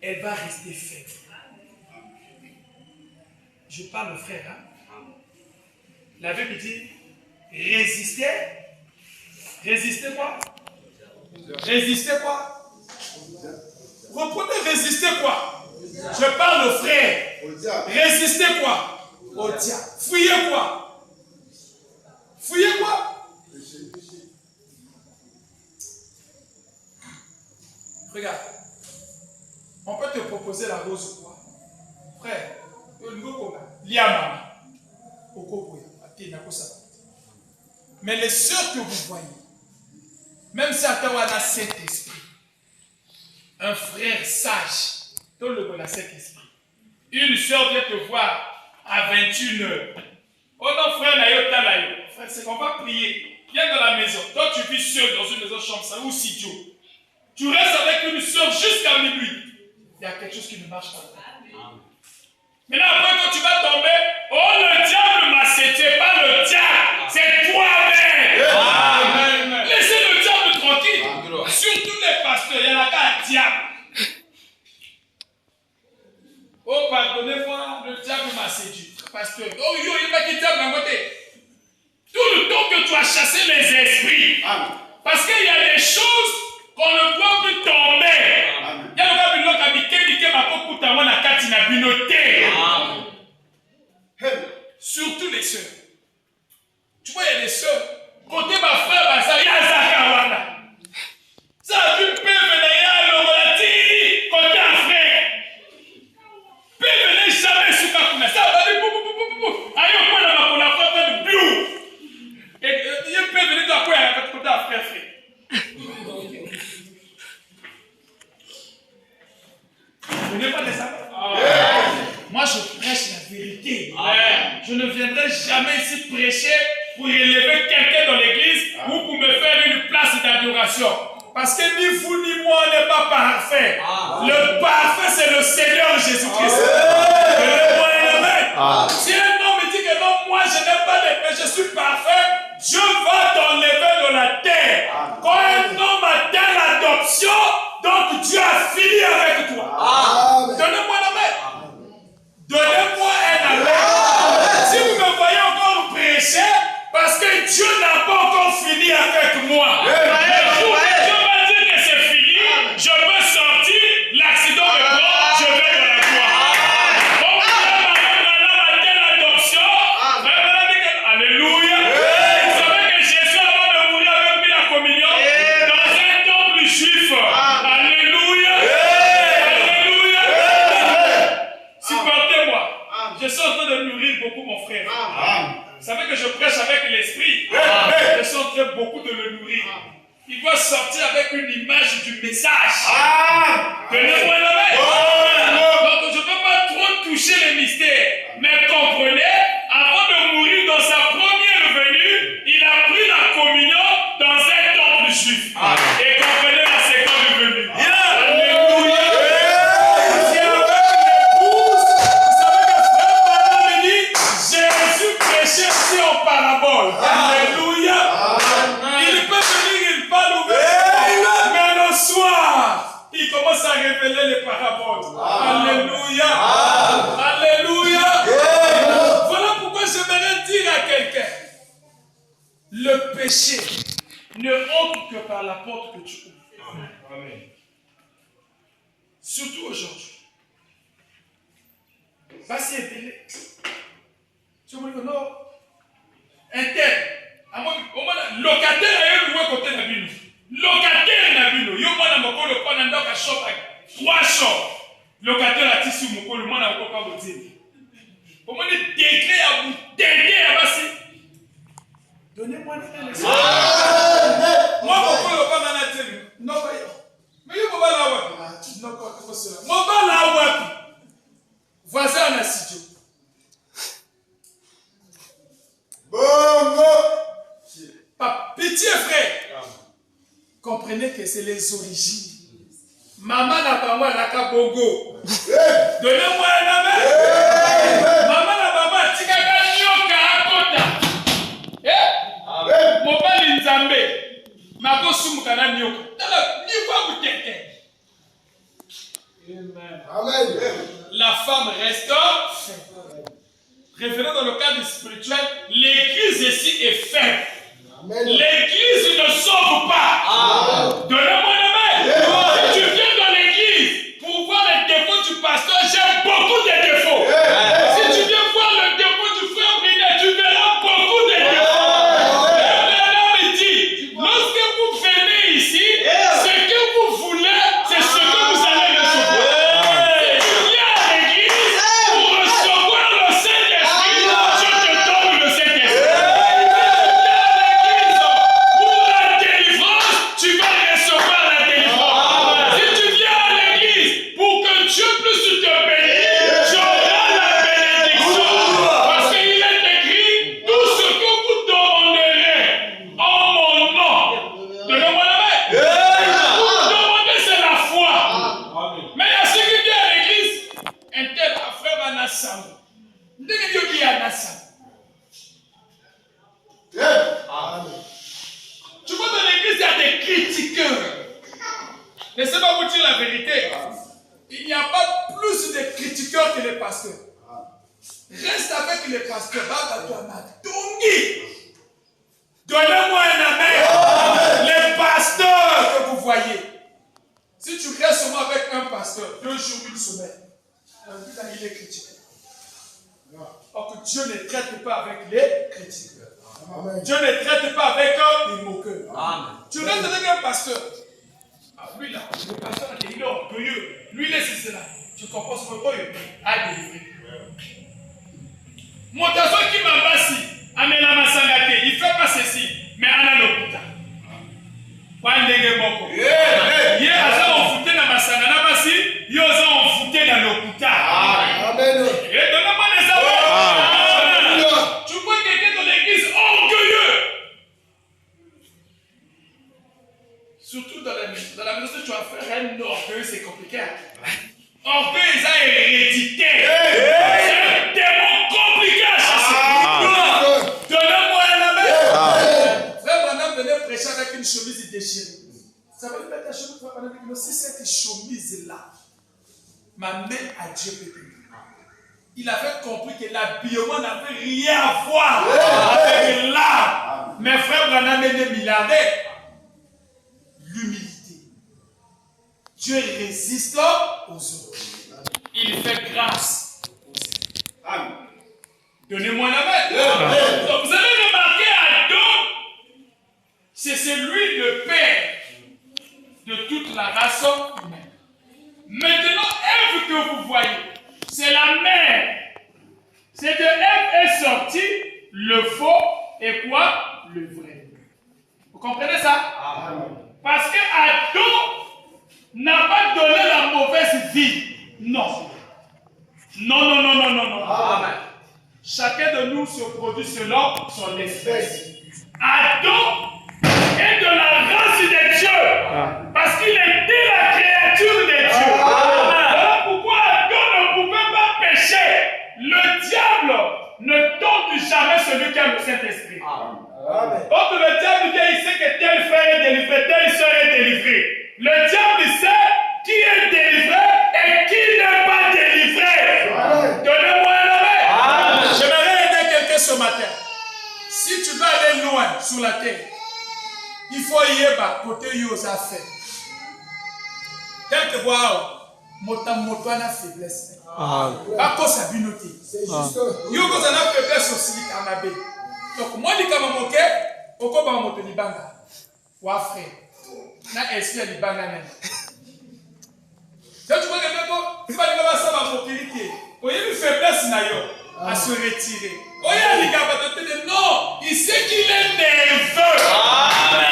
elle va rester faible. Je parle au frère. Hein? La Bible dit, résistez. Résistez quoi? Résistez quoi? Reprenez, résistez quoi? Je parle au frère. Résistez quoi? Au diable. Fuyez quoi? Fuyez quoi? Regarde. On peut te proposer la rose ou quoi? Frère, mais les sœurs que vous voyez, même si Atawa a cet esprit, un frère sage, tout le monde a cet esprit. Une sœur vient te voir à 21h. Oh non, frère, frère, c'est qu'on va prier. Viens dans la maison. Toi, tu vis seul dans une maison chambre, ça ou studio. Tu restes avec une sœur jusqu'à minuit. Il y a quelque chose qui ne marche pas. Maintenant, après, quand tu vas tomber, oh, le diable m'a cété, pas le diable, c'est toi-même. Laissez le diable tranquille. Surtout les pasteurs, il y en a qu'un diable. Oh, pardonnez-moi, le diable m'a séduit. Pasteur, oh, yo, il va quitter ma côté. Tout le temps que tu as chassé les esprits. Parce qu'il y a des choses qu'on ne peut plus tomber. Il y a le gars qui a dit ma coupe pour la carte, il a binoté. Surtout les sœurs. Tu vois, il y a des sœurs. Côté ma frère, ça y a Zakawana. Ça a vu Pévé d'ailleurs, le relati, côté un frère. Pévé n'est jamais sous Kakuna. Ça va dire pou. Aïe, on peut la frère de Biou. Et il y a Pévé dans quoi, côté un frère. Vous n'avez pas de ça? Moi, je prêche la vérité. Je ne viendrai jamais ici prêcher pour élever quelqu'un dans l'église ou pour me faire une place d'adoration. Parce que ni vous ni moi, on n'est pas parfait. Le parfait, c'est le Seigneur Jésus-Christ. Si un homme me dit que non, moi, je n'ai pas de péché, je suis parfait, Dieu va t'enlever de la terre. Quand un homme atteint l'adoption, donc Dieu a fini avec toi. Donnez-moi la main. Donnez-moi un amen. Si vous me voyez encore prêcher, parce que Dieu n'a pas encore fini avec moi. Je vais dire que c'est fini, je peux sortir, l'accident me prend, je vais dans la gloire. Bon, madame atteint l'adoption. Alléluia. Vous savez que Jésus, avant de mourir, avait pris la communion dans un temple juif. Alléluia. Alléluia. Supportez-moi. Je suis en train de nourrir beaucoup mon frère. Vous savez que je prêche avec l'esprit. Je suis en train beaucoup de le nourrir. Il doit sortir avec une image du message. Donnez-moi la main. Donc je ne peux pas trop toucher les mystères. Mais comprenez, avant de mourir dans sa première venue, il a pris la communion dans un temple juif. Et comprenez la seconde venue. Alléluia. C'est avec l'épouse. Vous savez que frère Branham me dit, Jésus prêchait ici en parabole. Alléluia. Il peut venir, il parle ouvert. Mais le soir, il commence à révéler les paraboles. Alléluia. Alléluia. Voilà pourquoi j'aimerais dire à quelqu'un, le péché ne entre que par la porte que tu ouvres. Amen. Surtout aujourd'hui. Vas-y, aidez-les. Tu me dis que non. Un tel. Locataire a eu loué côté de la Bible. Locataire na bino. Yo mwana mokolo kwa na ndoka shop. 3 shop. Locataire a tissu mokolo mwana mokolo kwa botini. Comment on est décret à vous t'aider à passer. Donnez-moi les leçons. Moi, pourquoi le pas manager? Non, pas yo. Mais yo, pas la wapi. Non, pas cela. Moi, pas la wapi. Voisin en studio. Pitié, frère. Comprenez que c'est les origines. Maman n'a pas moi la kabongo. Donnez-moi un amen. Maman n'a pas moi tikaka nyoka akota. Mon père l'inzambe. Ma gosse mukana nyoka. Tala niwa butete. Amen. La femme reste. Référant dans le cadre spirituel, l'église ici est faible. L'église ne sauve pas. Donnez-moi une main. Si tu viens dans l'église pour voir les défauts du pasteur, j'ai beaucoup de défauts. Si tu viens voir le défaut du frère Brinet, tu verras beaucoup de défauts. Le me dit, lorsque vous venez ici, ce que vous voulez, c'est ce que vous allez recevoir. Si tu viens à l'église pour recevoir le Saint-Esprit, je te donne le Saint-Esprit. Tu vas recevoir la délivrance. Si tu viens à l'église pour que Dieu puisse te bénir, tu auras la bénédiction. Parce qu'il est écrit, tout ce que vous demanderez en mon nom. Donnez-moi la main. Vous demandez, c'est la foi. Mais il y a ceux qui viennent à l'église, un tel frère Anassam. N'ayez pas Anassam. Tu vois, dans l'église, il y a des critiqueurs. Laissez-moi vous dire la vérité. Il n'y a pas plus de critiqueurs que les pasteurs. Reste avec les pasteurs. Donnez-moi un amen. Les pasteurs que vous voyez. Si tu restes seulement avec un pasteur, 2 jours, 1 semaine, il est critiqué. Or que Dieu ne traite pas avec les critiqueurs. Amen. Dieu ne traite pas avec les moqueurs. Amen. Tu restes avec un pasteur. Ah, lui là, le pasteur, il est orgueilleux. Lui, laisse cela. Tu comprends ce que a délivré. Mon tasso qui m'a bassi, amena masangate, il fait pas ceci, mais on a l'hôpital. Hier, ils ont foutu dans ma sangana bassi, ils ont foutu dans l'hôpital. Amen. Et donnez-moi des amours. Tu vois quelqu'un dans l'église orgueilleux. Surtout dans la maison, tu vas faire un orgueil, c'est compliqué. Orgueil, ça est hérédité. C'est un démon compliqué à chasser. Donnez-moi un amen. Frère Branham venait prêcher avec une chemise déchirée. Ça veut dire que ta chemise, frère Branham, si cette chemise-là m'amène à Dieu peut-être. Il avait compris que l'habillement n'avait rien à voir avec l'âme. Mais frère Branham est milliardaire. L'humilité. Dieu résiste aux autres. Il fait grâce aux autres. Amen. Donnez-moi la main. Donc vous avez remarqué Adam, c'est celui le père de toute la race humaine. Maintenant, Ève que vous voyez, c'est la mère. C'est de Ève est sorti le faux et quoi? Le vrai. Vous comprenez ça? Amen. Parce que Adam n'a pas donné la mauvaise vie. Non. Non. Amen. Chacun de nous se produit selon son espèce. Adam est de la race de Dieu. Parce qu'il était la créature de Dieu. Voilà pourquoi Adam ne pouvait pas pécher. Le diable ne tente jamais celui qui a le Saint-Esprit. Quand le diable vient, il sait que tel frère est délivré, telle soeur est délivrée. Le diable sait qui est délivré et qui n'est pas sur la terre. Il faut y aller côté aux affaires. Quelquefois, moto a faiblesse. Pas qu'on s'abinote. C'est juste. Yo ko na faiblesse aussi kanabe. Donc moi li kama moke, oko ba moto libanga. Wa frère. Na esprit libanga nene. Donc tu vois que toi, tu vas dire ça va mobilité. Quand il y a une faiblesse na yo à se retirer. Oh il y a les gars te dire non, il sait qu'il est nerveux. Il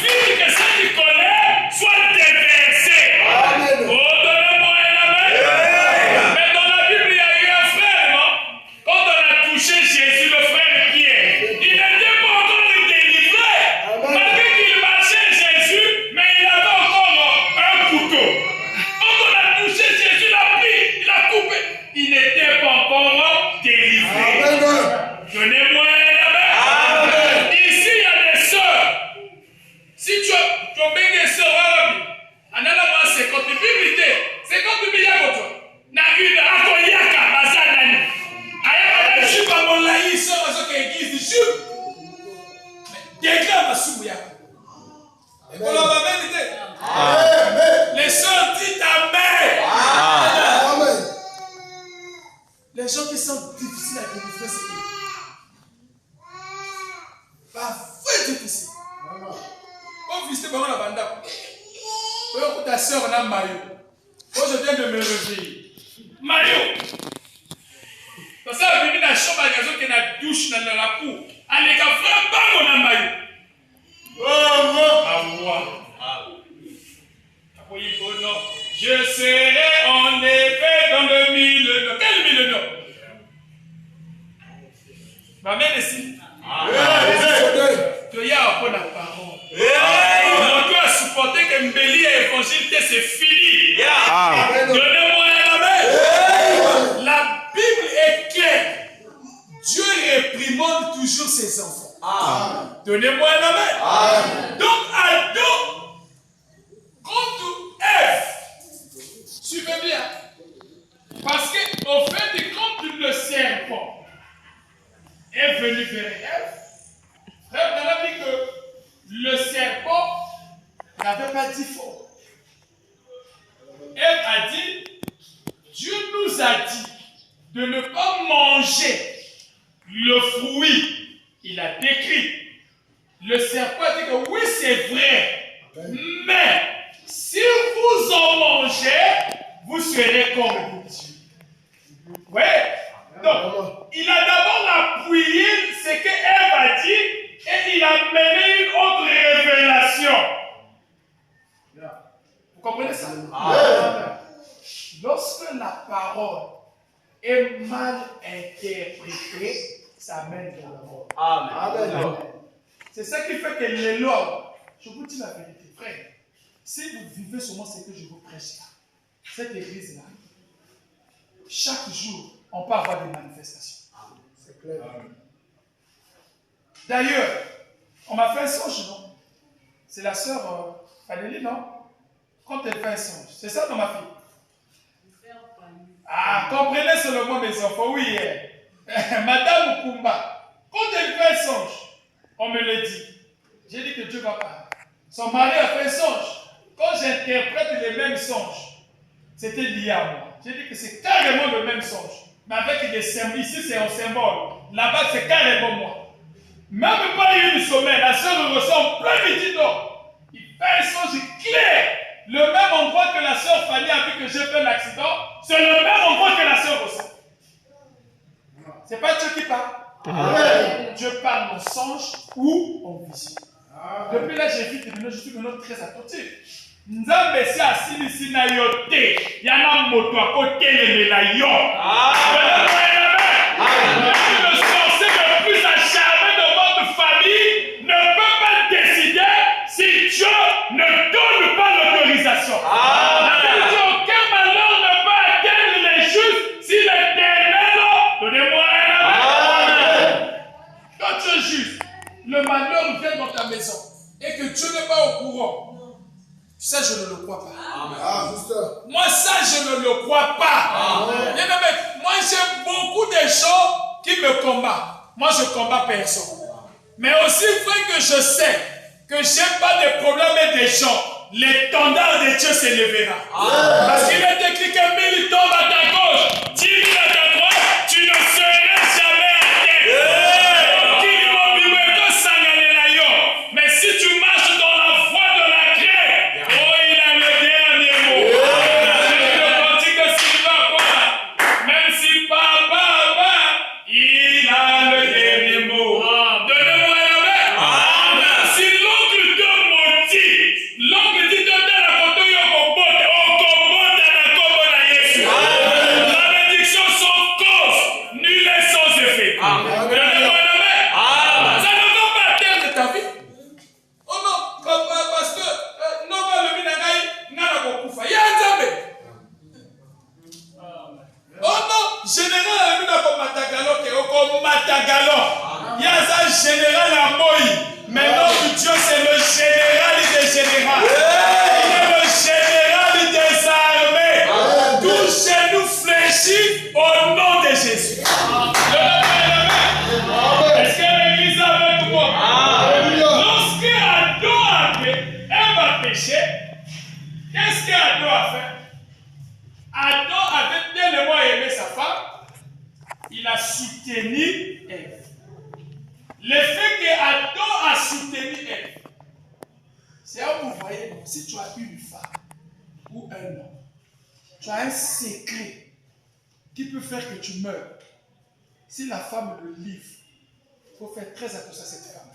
évite que ça qu'il connaît soit déversé. Amen. Oh donnez-moi un amen. Mais dans la Bible il y a eu un frère, non? Quand on a touché Jésus, le frère Pierre, il n'était pas encore délivré. Malgré qu'il marchait Jésus, mais il avait encore un couteau. Quand on a touché Jésus, il a pris, il a coupé. Il n'était pas encore délivré. Amen. Donnez-moi un amen. Ici, il y a des sœurs. Si tu as bien des sœurs, on a là-bas 50 000 biblités. 50 000 biblités. Na une akoyaka bazanani. Aya je pas mon laïc sur la église du déclare ma souya. Et pour la vérité. Les sœurs disent amen. Amen. Les gens qui sont difficiles à délivrer, c'est eux. Parfois difficile. Quand visiter par la bande, quand ta soeur a maillot, quand je viens de me réveiller, maillot. Parce que la la chambre à gazon qui est la douche dans la cour, allez qu'à faire pas mon maillot. Oh moi. Je serai en effet dans le milieu. Quel milieu? Ma mère ici. Tu y as appris la parole. On doit supporter que Mbeli et l'évangile, c'est fini. Donnez-moi un amen. La Bible est claire. Dieu réprimande toujours ses enfants. Donnez-moi un amen. Donc, Adam, contre Ève, suivez bien. Parce qu'au fait de quand le serpent est venu vers Ève, frère, on a dit que le serpent n'avait pas dit faux. Ève a dit, Dieu nous a dit de ne pas manger le fruit. Il a décrit. Le serpent a dit que oui, c'est vrai. Mais si vous en mangez, vous serez comme Dieu. Oui. Donc, il a d'abord appuyé ce que Ève a dit et il a mené une autre révélation. Vous comprenez ça? Lorsque la parole est mal interprétée, ça mène vers la mort. Amen. C'est ça qui fait que l'homme, je vous dis la vérité, frère, si vous vivez seulement ce que je vous prêche là, cette église-là, chaque jour, on peut avoir des manifestations. C'est clair. D'ailleurs, on m'a fait un songe, non? C'est la sœur Valérie, non? Quand elle fait un songe, c'est ça dans ma fille? Ah, comprenez seulement mes enfants, oui. Madame Okumba, quand elle fait un songe, on me le dit. J'ai dit que Dieu va parler. Son mari a fait un songe. Quand j'interprète les mêmes songes, c'était lié à moi. J'ai dit que c'est carrément le même songe. Mais avec des symboles. Ici, c'est un symbole. Là-bas, c'est carrément moi. Même pas eu du sommeil. La sœur ressent en plein midi d'or. Il fait un songe clair. Le même endroit que la sœur Fanny a vu que j'ai fait l'accident, c'est le même endroit que la sœur ressent. C'est pas Dieu qui parle. Dieu parle en songe ou en vision. Depuis là, j'évite de venir, je suis devenu très attentif. Nzambe si asili si na yo te, yana moto à côté le yo. Le sorcier le plus acharné de votre famille ne peut pas décider si Dieu ne donne pas l'autorisation. Aucun malheur ne peut atteindre les justes si l'Éternel, donnez-moi un amen. Quand tu es juste, le malheur vient dans ta maison et que Dieu n'est pas au courant. Ça, je ne le crois pas. Moi, ça, je ne le crois pas. Moi, j'ai beaucoup de gens qui me combattent. Moi, je ne combats personne. Mais aussi vrai que je sais que je n'ai pas de problème des gens, l'étendard de Dieu s'élèvera. Parce qu'il est écrit que 1000 tombent à ta gauche, 10 000 à ta droite, tu ne seras jamais à terre. Mais si tu marches dans la voie de la crainte, oh, il a le dernier mot. Le cantique de Sylvain, quoi? Même si papa, il a le dernier mot. Donnez-moi la main. Si l'oncle te maudit, l'oncle dit donne la photo, on combat la combo na Yesu. La bénédiction sans cause, nul est sans effet. Donnez-moi la main. Ça ne va pas atteindre ta vie. Oh non, parce que non, le minagai n'a pas beaucoup fait. Oh non, général, il n'a pas matagalo. Il y a un général à Moï. Mais notre Dieu, c'est le général des généraux. Il est le général des armées. Tout chez nous fléchit au nom de Jésus. Est-ce que l'église est avec moi? Lorsque Adam va pécher, qu'est-ce qu'Adam a fait? Adam avait tellement aimé sa femme, il a soutenu Ève. Le fait qu'Adam a soutenu Ève, c'est là où vous voyez, si tu as une femme ou un homme, tu as un secret qui peut faire que tu meurs. Si la femme le livre, il faut faire très attention à cette femme.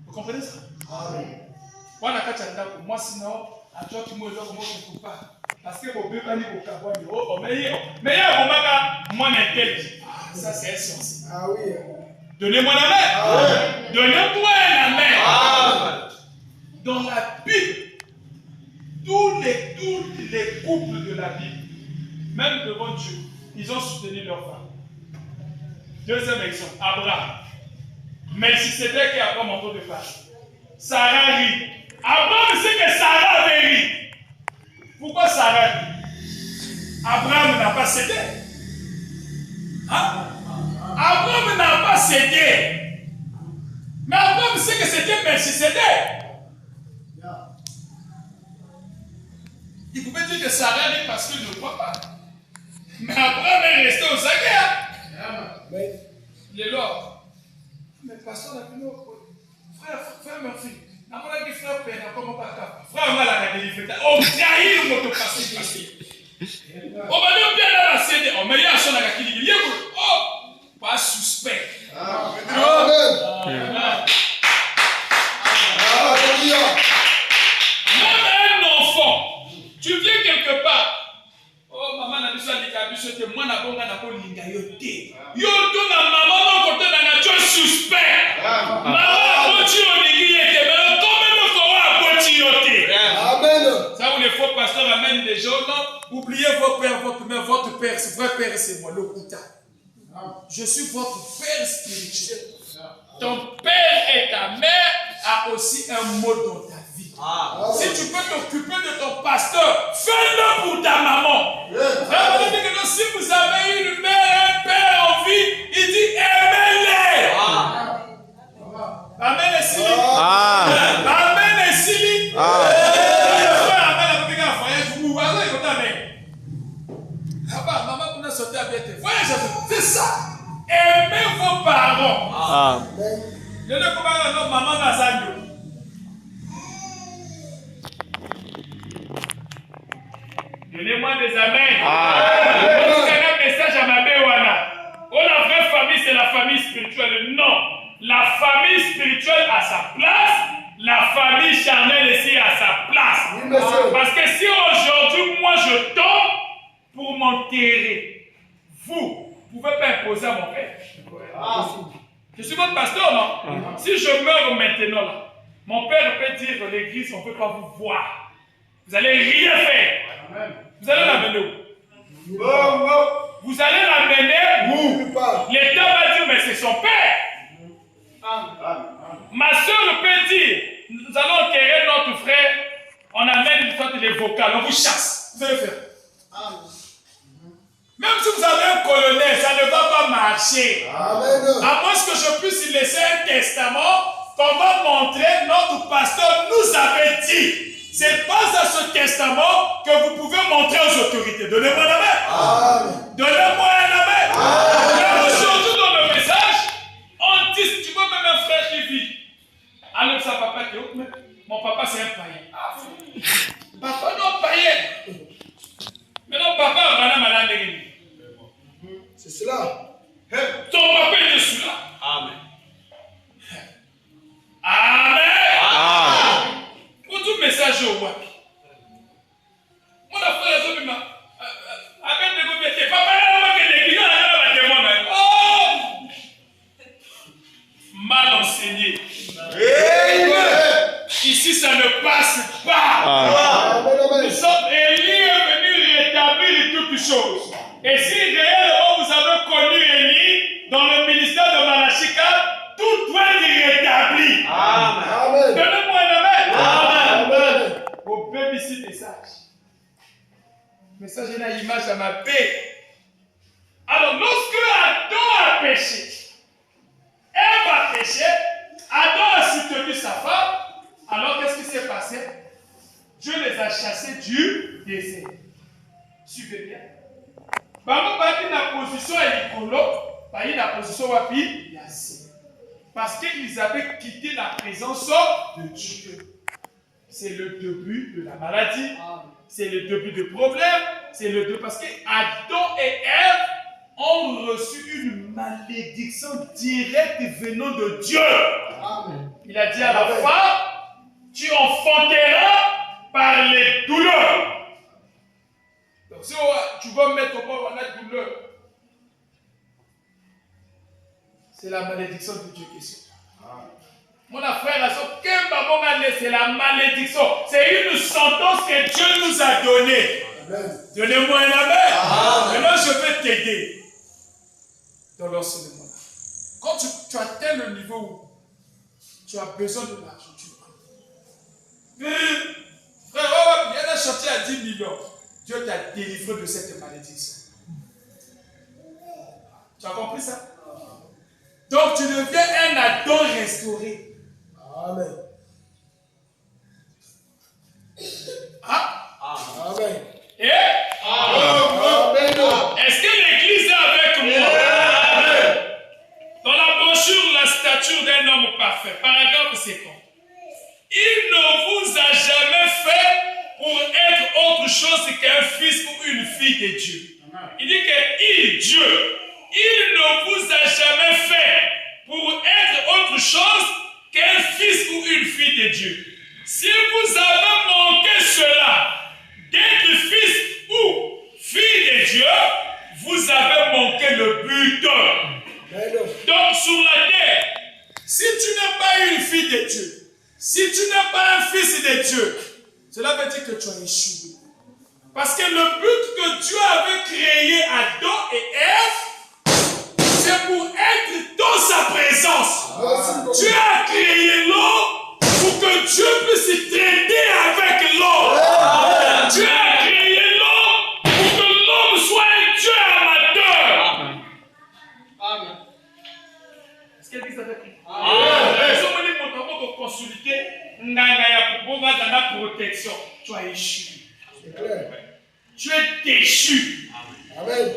Vous comprenez ça? Amen. Moi, sinon, à toi, tu me dis comment je ne peux pas. Parce que mon bébé n'est pas au Cabouani. Mais il y a un moment, moi, intelligent. Ça, c'est essentiel. Ah oui. Donnez-moi la main. Donnez-moi la main. Dans la Bible, tous les couples de la Bible, même devant Dieu, ils ont soutenu leur femme. Deuxième exemple, Abraham. Melchisedec et Abraham en train de parler. Sarah rit. Abraham sait que Sarah avait ri. Pourquoi Sarah rit? Abraham n'a pas cédé. Hein? Abraham n'a pas cédé. Mais Abraham sait que c'était Melchisedec. Il pouvait dire que Sarah rit parce qu'il ne croit pas. Mais Abraham est resté aux aguerres. Mais il est là. Mais pasteur, frère Murphy, frère Père, comment pas frère Malala, on trahit le motopassé passé. On va dire bien là, la CD, on met la chose à la qui dit, oh, pas suspect. Amen. Même un enfant, tu viens quelque part. Oh, maman n'a dit ça, que moi, n'a pas linga yoté. Yoto na maman, non, côté na nature suspect. Maman, côté on est mais comment nous ferons à côté yoté? Amen. Ça, où les faux pasteurs amènent des gens, non? Oubliez vos pères, votre mère, votre père, c'est vrai père, c'est moi, le Kouta. Je suis votre père spirituel. Ton père et ta mère a aussi un mot dans ta vie. Si tu peux t'occuper de ton pasteur, fais-le pour ta maman. Si vous avez une mère, un père en vie, il dit aimez-les. Amen et Sili. Amen et Sili. C'est ça. Aimez vos parents. Je ne sais pas maman dans sa vie. Donnez-moi des amens. Un message à ma béwana. Oh, la vraie famille, c'est la famille spirituelle. Non. La famille spirituelle a sa place. La famille charnelle ici a sa place. Parce que si aujourd'hui, moi, je tombe pour m'enterrer, vous ne pouvez pas imposer à mon père. Je suis votre pasteur, non? Si je meurs maintenant, là, mon père peut dire l'église, on ne peut pas vous voir. Vous n'allez rien faire. Vous allez l'amener où? Vous allez l'amener où? L'État va dire, mais c'est son père. Ma soeur peut dire, nous allons enterrer notre frère, on amène une sorte de vocal, on vous chasse. Vous allez faire. Même si vous avez un colonel, ça ne va pas marcher. marcher. Amen. À moins que je puisse laisser un testament qu'on va montrer, notre pasteur nous avait dit. C'est pas à ce testament que vous pouvez montrer aux autorités. Donnez-moi la main. Amen. Donnez-moi la main. Aujourd'hui dans le message, on dit, tu vois même un frère qui vit. Alors ça papa qui est où? Mon papa c'est un païen. Papa non païen. Mais non papa va malade. C'est cela. Ton papa est dessus là. Amen. Amen. Pour tout message au wapi. Mon frère a dit, avec des gouvernements, papa n'a pas de l'église, on a un démon. Oh! Mal enseigné. Ici, ça ne passe pas. Nous sommes Élie est venu rétablir toutes choses. Et si réellement vous avez connu Élie dans le ministère de Malachika, tout doit être rétabli. Amen. Donnez-moi un amen. Amen. Au bébé ici, message. Message est une image à ma paix. Alors, lorsque Adam a péché, Ève a péché, Adam a soutenu sa femme. Alors, qu'est-ce qui s'est passé? Dieu les a chassés du désert. Suivez bien. Bambo baki na position ya likolo, baki na position wapi ya se. Parce qu'ils avaient quitté la présence de Dieu. C'est le début de la maladie. C'est le début du problème. C'est le début parce que Adam et Ève ont reçu une malédiction directe venant de Dieu. Amen. Il a dit à la femme, tu enfanteras par les douleurs. Donc si tu vas mettre au bord la douleur, c'est la malédiction de Dieu qui est. Mon frère, c'est la malédiction. C'est une sentence que Dieu nous a donnée. Donnez-moi un amen. Maintenant, je vais t'aider dans l'enseignement. Quand tu atteins le niveau où tu as besoin de l'argent, tu prends. Frère, il y a un chantier à 10 millions. Dieu t'a délivré de cette malédiction. Tu as compris ça? Donc tu deviens un Adam restauré. Amen. Ah? Amen. Et? Amen. Est-ce que l'église est avec moi? Amen. Dans la brochure, la stature d'un homme parfait, paragraphe 50. Il ne vous a jamais fait pour être autre chose qu'un fils ou une fille de Dieu. Il dit que Dieu, il ne vous a jamais fait pour être autre chose qu'un fils ou une fille de Dieu. Si vous avez manqué cela, d'être fils ou fille de Dieu, vous avez manqué le but. Donc sur la terre, si tu n'es pas une fille de Dieu, si tu n'es pas un fils de Dieu, cela veut dire que tu as échoué. Parce que le but que Dieu avait créé Adam et Ève, c'est pour être dans sa présence. Dieu a créé l'homme pour que Dieu puisse traiter avec l'homme. Dieu a créé l'homme pour que l'homme soit un Dieu amateur. Amen. Est-ce qu'elle dit ça avec lui? Amen. Si on dit pour consulter, dans la protection, tu as échoué. C'est clair. Tu es déchu. Amen.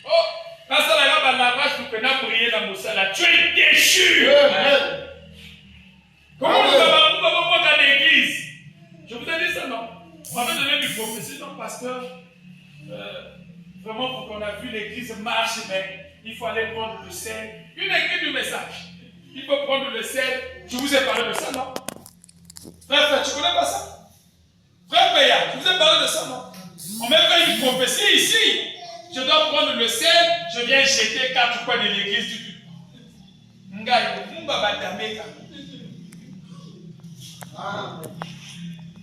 Oh, quand ça va la vache pour que prier dans Moussala, tu es déchu. Amen. Comment vous avez dans l'église? Je vous ai dit ça, non? On m'avait donné une prophétie, non, pasteur? Vraiment, pour qu'on a vu l'église marche, mais il faut aller prendre le sel. Une église du message. Il faut prendre le sel. Je vous ai parlé de ça, non? Frère, tu connais pas ça? Frère Péa, je vous ai parlé de ça, non? On m'a fait une prophétie ici. Je dois prendre le sel, je viens jeter 4 coins de l'église du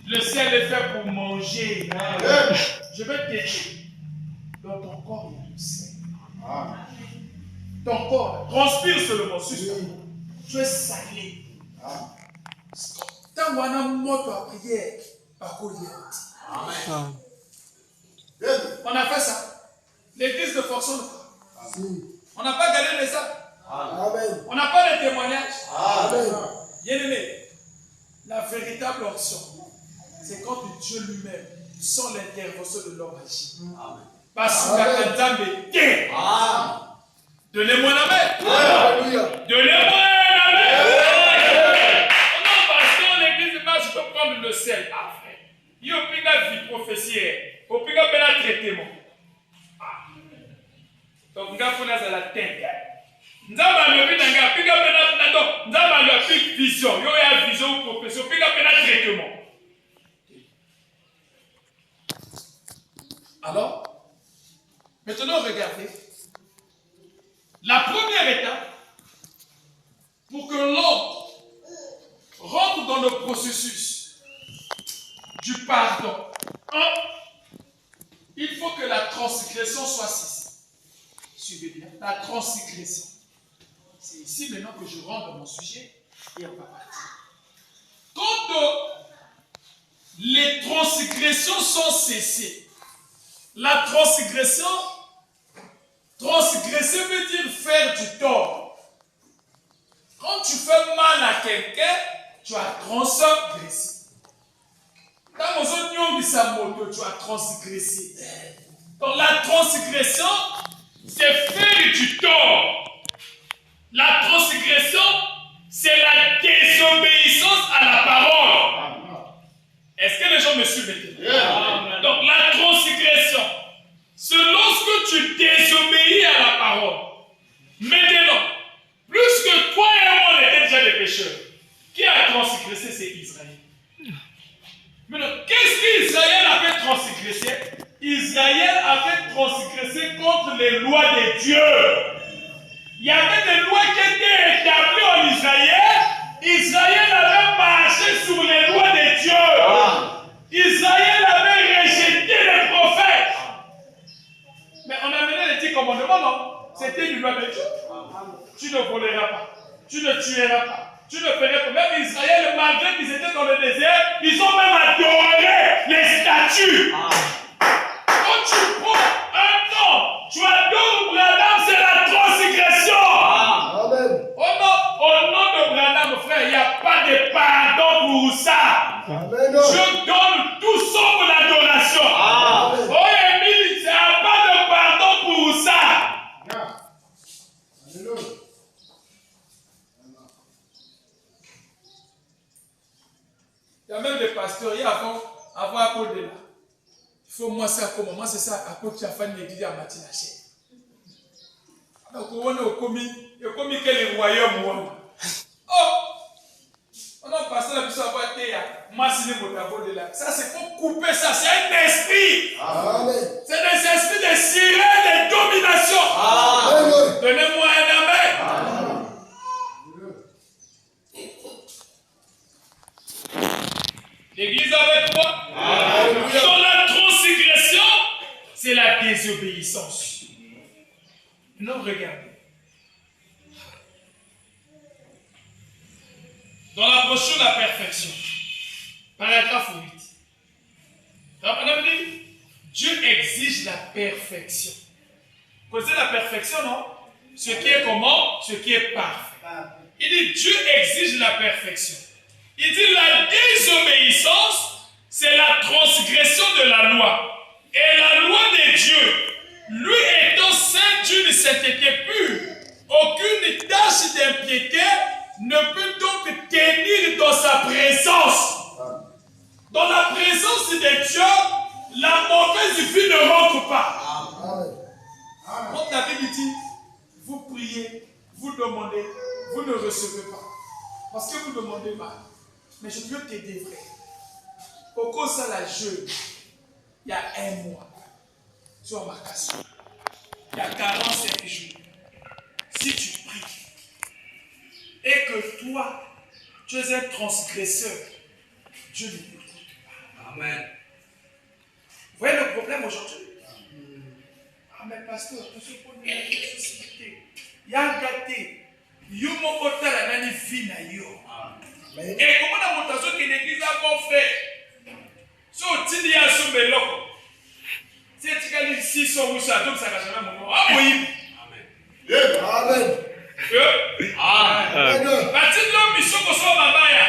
Le sel est fait pour manger. Je vais t'aider. Dans ton corps, il y a du sel. Ton corps transpire seulement. Tu es salé. Tant qu'on a moto à prière, on a fait ça. L'église de Forson. On n'a pas gardé les âmes. Amen. On n'a pas de témoignage. Amen. Bien-aimé, la véritable option, c'est quand Dieu lui-même, sans l'intervention de l'homme, agit. Parce que Nzambe est. Donnez-moi la main. Alléluia. Donnez-moi la main. Non, parce que l'église, je peux prendre le sel. Après, il y a une vie prophétière. Il y a un traitement. Donc, il y a la tête. Nzamba lui a pris vision. Il y a une vision prophétie. Il y a un traitement. Alors, maintenant regardez. La première étape pour que l'homme rentre dans le processus du pardon. Il faut que la transgression soit cessée. Suivez bien, la transgression. C'est ici maintenant que je rentre dans mon sujet et on va partir. Quand les transgressions sont cessées, la transgression, transgresser veut dire faire du tort. Quand tu fais mal à quelqu'un, tu as transgressé. Quand tu as transgressé. Donc la transgression, c'est faire du tort. La transgression, c'est la désobéissance à la parole. Est-ce que les gens me suivent maintenant? Donc la transgression, c'est lorsque tu désobéis à la parole. Maintenant, plus que toi et moi, on était déjà des pécheurs. Qui a transgressé? C'est Israël. Maintenant, qu'est-ce qu'Israël a fait transgresser? Israël a fait transgresser contre les lois de Dieu. Il y avait des lois qui étaient établies en Israël. Israël avait marché sur les lois de Dieu. Israël avait rejeté les prophètes. Mais on a mené les 10 commandements, non? C'était une loi de Dieu. Tu ne voleras pas. Tu ne tueras pas. Tu ne ferais pas. Même Israël, malgré qu'ils étaient dans le désert, ils ont même adoré les statues. Quand tu prends un temps, tu adores Branham, c'est la transgression. Amen. Au nom de Branham, frère, il n'y a pas de pardon pour ça. Amen. Je donne tout sauf l'adoration. Oh, Émile, il n'y a pas de pardon pour ça. Alléluia. Il y a même des pasteurs, il y a avant à cause de là. Il faut moi ça comment? Moi c'est ça à cause de la fin de l'église à Matinaché. Donc on est commis que les royaumes. Oh! On a passé la puissance à terre. Moi c'est le mot de là. Ça c'est pour couper ça. C'est un esprit. Amen. C'est des esprits de sirène, de domination. Amen. Donnez-moi un amen. Amen. L'église avec moi. Dans la transgression, c'est la désobéissance. Non, regardez. Dans la portion de la perfection, paragraphe 8. On a dit, Dieu exige la perfection. Vous connaissez la perfection, non? Ce qui est comment? Ce qui est parfait. Il dit, Dieu exige la perfection. Il dit, la désobéissance, c'est la transgression de la loi. Et la loi de Dieu, lui étant saint d'une sainteté pure, aucune tâche d'impiété ne peut donc tenir dans sa présence. Dans la présence de Dieu, la mauvaise vie ne rentre pas. Quand la Bible dit, vous priez, vous demandez, vous ne recevez pas. Parce que vous demandez mal. Mais je veux t'aider, frère. Au cause de la jeûne, il y a un mois, sur ma casse. Il y a 45 jours. Si tu pries et que toi, tu es un transgresseur, Dieu ne t'écoute pas. Amen. Vous voyez le problème aujourd'hui? Ah, mais pasteur, tout ce qu'on a dans la société, il y a un gâté. Il y a un mot la nani vie. Et comment on a monté que l'église a bon fait? Si on dit à ce mélo, si tu as dit 600 ou ça, donc ça va jamais mon. Ah oui. Amen. Amen. Batido misoko so mabaya.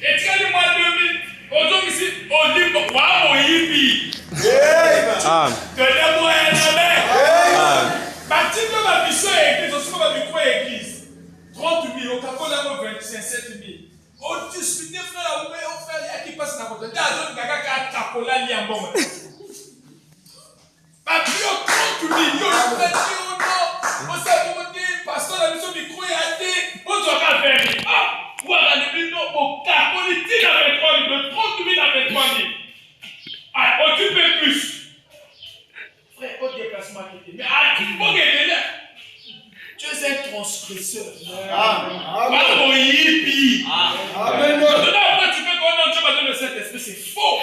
Etikali mwa 2000. Ozo misi olimbo wa moyibi. Amen. Dede mo ename. Amen. Batido ba biso église, oso ba biko église. 30 000 au Capola 27 000. On discute frère, on fait il y a qui passe dans votre temps. Dans gaga ka Capola li en bon. Patrio 30 000, yo patrio non. On s'est monté pasteur la mission micro et athée. On doit pas faire. Ah, voilà le bino au cas politique avec 3 000, de 30 000 avec 3 000. Ah, occupez plus. Frère, au déplacement qui mais ah, il faut gagner là. Tu es un transgresseur. Amen. Amen. Maintenant, tu peux qu'on Dieu m'a donné le Saint-Esprit, c'est faux.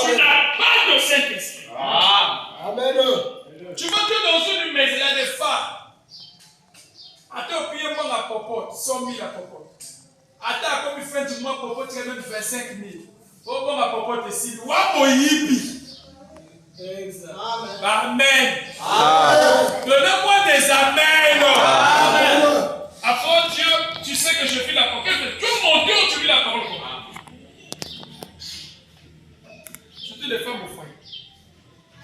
Tu n'as pas de Saint-Esprit. Amen. Tu vas te dans une maison, il y a des femmes. Attends, puis moi la popote, 100 000 la popote. Attends, comme il fait du mois popote, tu as même 25 000. Oh, bon, ma popote ici, Amen. Donnez-moi des amen. Amen. Après Dieu, tu sais que je vis la parole. Tout mon Dieu, tu vis la parole. Surtout les femmes au foyer.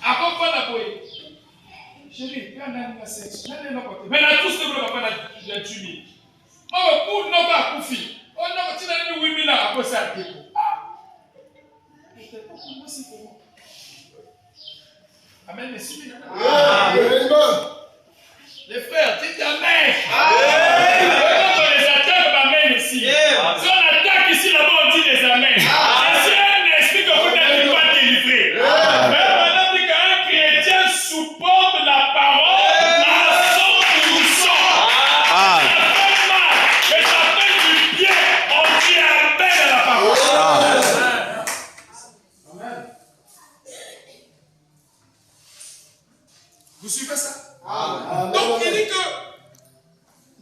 Après, pas la boue. Chérie, il y a un sexe. Mais là, tout ce que vous avez fait, la tuer. Oh, pour nous, pas Koufi. Oh, non, tu n'as pas 8 000 après ça. Je ne sais pas comment c'est pour moi. Amen, les soumis. Les frères, dites Amen. Amen. Les attaques, Amen ici. Si on attaque ici, là-bas, on dit des Amen. C'est un esprit que vous n'avez pas délivré. Mais maintenant, dit qu'un chrétien supporte la parole à 100%. Ça fait mal, mais ça fait du bien. On dit Amen à la parole. Vous suivez ça? Amen. Donc il dit que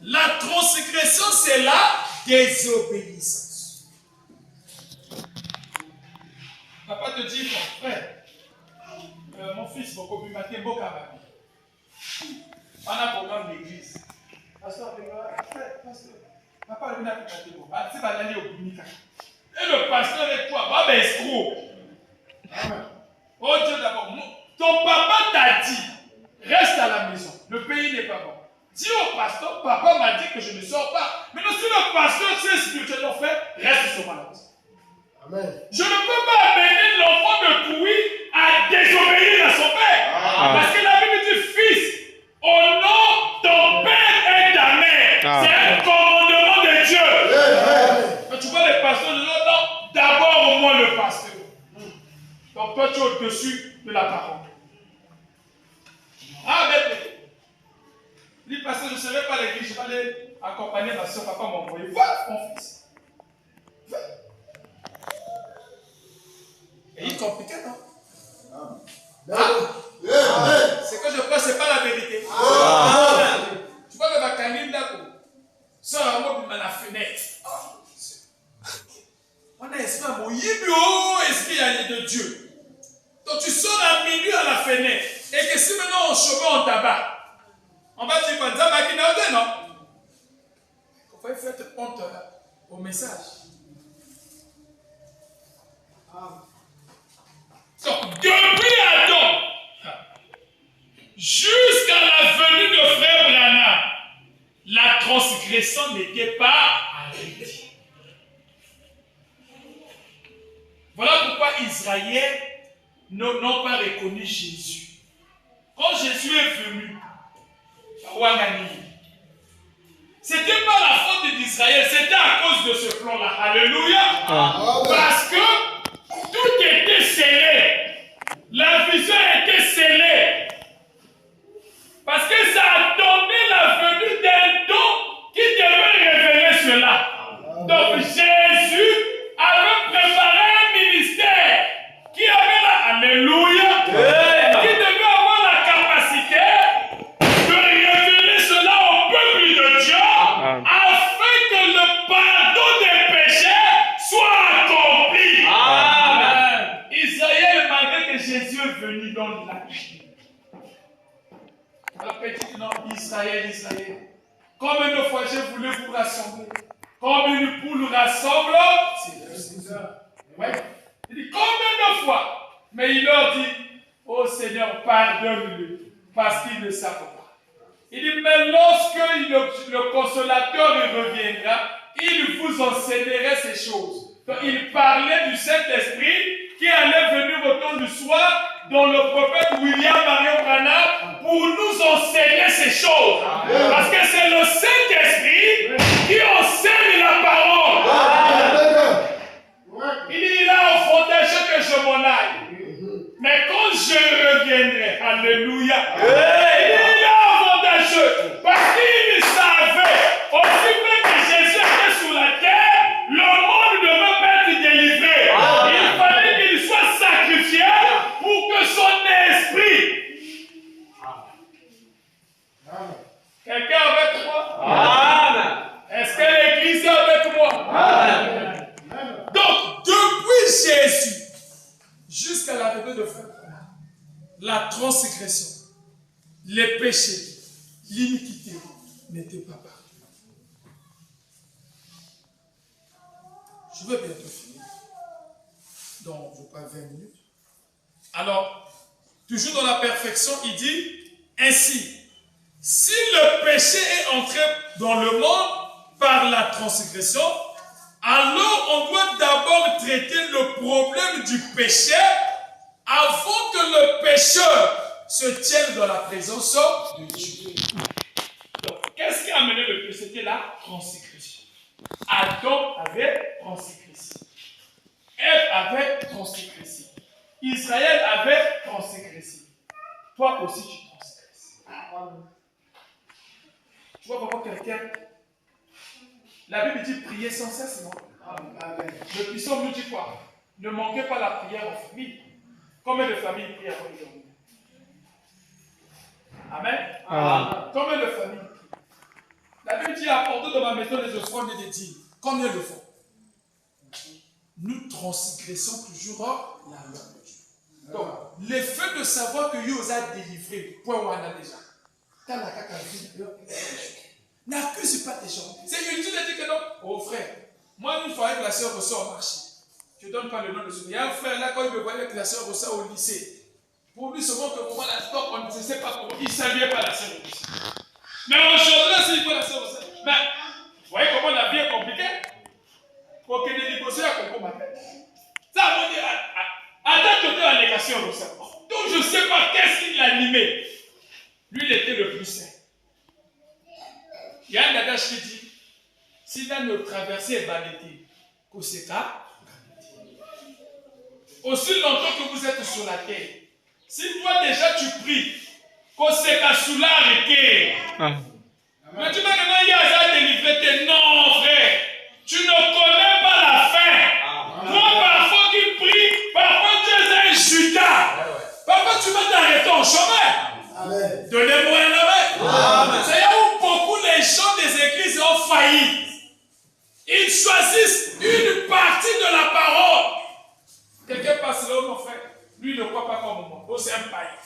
la transgression c'est la désobéissance. Papa te dit, mon frère, mon fils, mon copain, Mathieu, on a un programme d'église. Pasteur, papa, il a fait au Bounika. Et le pasteur est toi, va escroc. Oh Dieu d'abord, ton papa t'a dit. Reste à la maison. Le pays n'est pas bon. Dis au pasteur, papa m'a dit que je ne sors pas. Mais si le pasteur sait spirituellement fait, reste sur ma maison. Amen. Je ne peux pas amener l'enfant de Koui à désobéir à son père. Parce que la Bible dit, fils, honore ton père et ta mère. C'est un commandement de Dieu. Quand tu vois les pasteurs, non, d'abord au moins le pasteur. Donc toi tu es au-dessus de la parole. Ah, mais lui, parce que je ne serai pas à l'église, je vais aller accompagner ma soeur, papa m'a envoyé. Va, mon fils. Va. Et il est compliqué, non? C'est que je crois que ce n'est pas la vérité. Tu vois que ma canine d'accord. Ça, on va la fenêtre. On a esprit à mon esprit de Dieu. Donc tu sors à minuit à la fenêtre. Et que si maintenant on chauffe en tabac, on va dire qu'on non? Il faut faire honte au message. Donc depuis Adam, jusqu'à la venue de frère Branham, la transgression n'était pas arrêtée. Voilà pourquoi Israël n'ont pas reconnu Jésus. Quand Jésus est venu, ce n'était pas la faute d'Israël, c'était à cause de ce plan-là. Alléluia. Parce que tout était scellé. La vision était scellée. Parce que ça attendait la venue d'un don qui devait révéler cela. Donc Jésus avait préparé un ministère qui avait la... Alléluia. Qui devait avoir la capacité de révéler cela au peuple de Dieu afin que le pardon des péchés soit accompli. Amen. Israël, malgré que Jésus est venu dans la vie, La petite nom Israël, Israël. Combien de fois j'ai voulu vous rassembler? Comme une poule rassemble. Ouais. Il dit combien de fois? Mais il leur dit, oh Seigneur, pardonne-le, parce qu'ils ne savent pas. Il dit, mais lorsque le consolateur reviendra, il vous enseignera ces choses. Donc il parlait du Saint-Esprit qui allait venir autour du soir, dont le prophète William Marion Branham, pour nous enseigner ces choses. Amen. Parce que c'est le Saint-Esprit qui enseigne la parole. Amen. Il dit, il a un fondation que je m'en aille. Mais quand je reviendrai, alléluia, il a un fondation. Parce qu'il savait, aussi bien que Jésus était sur la terre, le monde devait être délivré. Amen. Il fallait qu'il soit sacrifié pour que son esprit. Amen. Quelqu'un avec moi? Amen. Est-ce que l'église est avec moi? Amen. Donc, depuis Jésus jusqu'à l'arrivée de Frère, la transgression, les péchés, l'iniquité n'étaient pas partout. Je veux bientôt finir. Donc, je parle 20 minutes. Alors, toujours dans la perfection, il dit, ainsi, si le péché est entré dans le monde par la transgression, alors on doit d'abord traiter le problème du péché avant que le pécheur se tienne dans la présence de Dieu. Donc, qu'est-ce qui a amené le péché? C'était la transgression. Adam avait transgressé. Ève avait transgressé. Israël avait transgressé. Toi aussi, tu transgresses. Tu vois pourquoi quelqu'un... La Bible dit prier sans cesse, non? Amen. Le psaume nous dit quoi? Ne manquez pas la prière en famille. Combien de familles prient avant de dormir? Amen. Amen. Combien de familles prient? La Bible dit apportez dans ma maison les offrandes et des dîmes. Combien de fois? Nous transgressons toujours la loi de Dieu. Donc, le fait de savoir que Dieu vous a délivré, point où on a déjà. Quand la caca n'accuse pas tes gens. C'est inutile de dire que non. Oh frère, moi une fois avec la soeur ressort au marché. Je ne donne pas le nom de celui. Il y a un frère là, quand il me voyait avec la soeur ressort au lycée. Pour lui, seulement que moment la stop, on ne sait pas comment. Il ne saluait pas la soeur au lycée. Mais aujourd'hui, s'il faut la soeur ressort. Mais vous voyez comment la vie est compliquée? Pour que les négociations comprennent ma tête. Ça veut dire, attends que tu as l'égation ressort. Donc je ne sais pas qu'est-ce qui l'animait. Lui, il était le plus saint. Il y a un adage qui dit, si dans nos traversées est balayée, Koseka, aussi longtemps que vous êtes sur la terre, si toi déjà tu pries, Koseka Soula Reke, mais tu vas maintenant y a délivré, non frère, tu ne connais pas la fin. Toi parfois qui pries, parfois tu es un Judas, parfois tu vas t'arrêter en chemin. Amen. Donnez-moi un amen. C'est là où beaucoup les gens des églises ont failli. Ils choisissent une partie de la parole. Quelqu'un passe là, mon frère. Lui ne croit pas comme moi. Oh, c'est un païen.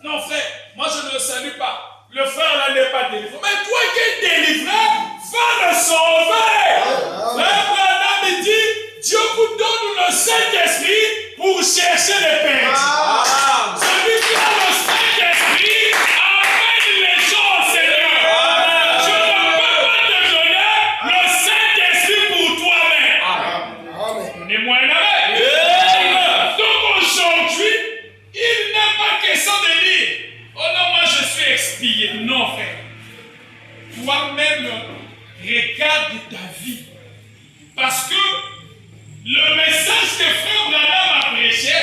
Non, frère, moi je ne le salue pas. Le frère là n'est pas délivré. Mais toi qui es délivré, va le sauver. L'abraham il dit, Dieu vous donne le Saint-Esprit pour chercher les perdus. Celui qui a le Saint-Esprit amène les gens au Seigneur. Je ne peux pas te donner le Saint-Esprit pour toi-même. Donnez-moi un amen. Donc aujourd'hui, il n'est pas question de dire, oh non, moi je suis expié. Non, frère. Toi-même, regarde ta vie. Parce que le message que Frère Branham a prêché,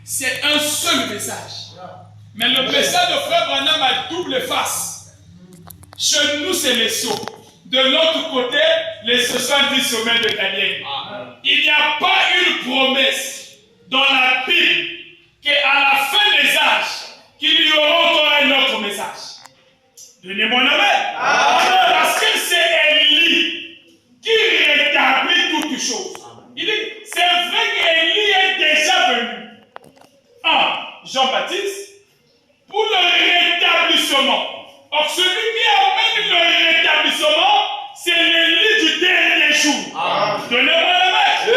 c'est un seul message. Mais le message de Frère Branham a double face. Chez nous, c'est les sceaux. De l'autre côté, les 70 sommets de Daniel. Il n'y a pas une promesse dans la Bible qu'à la fin des âges, qu'il y aura encore un autre message. Donnez-moi un amen. Parce que c'est Élie qui rétablit toutes choses. Il dit, c'est vrai qu'Élie est déjà venu. Jean-Baptiste, rétablissement. Or, celui qui amène le rétablissement, c'est le lit du dernier jour. Donnez-moi la main. Le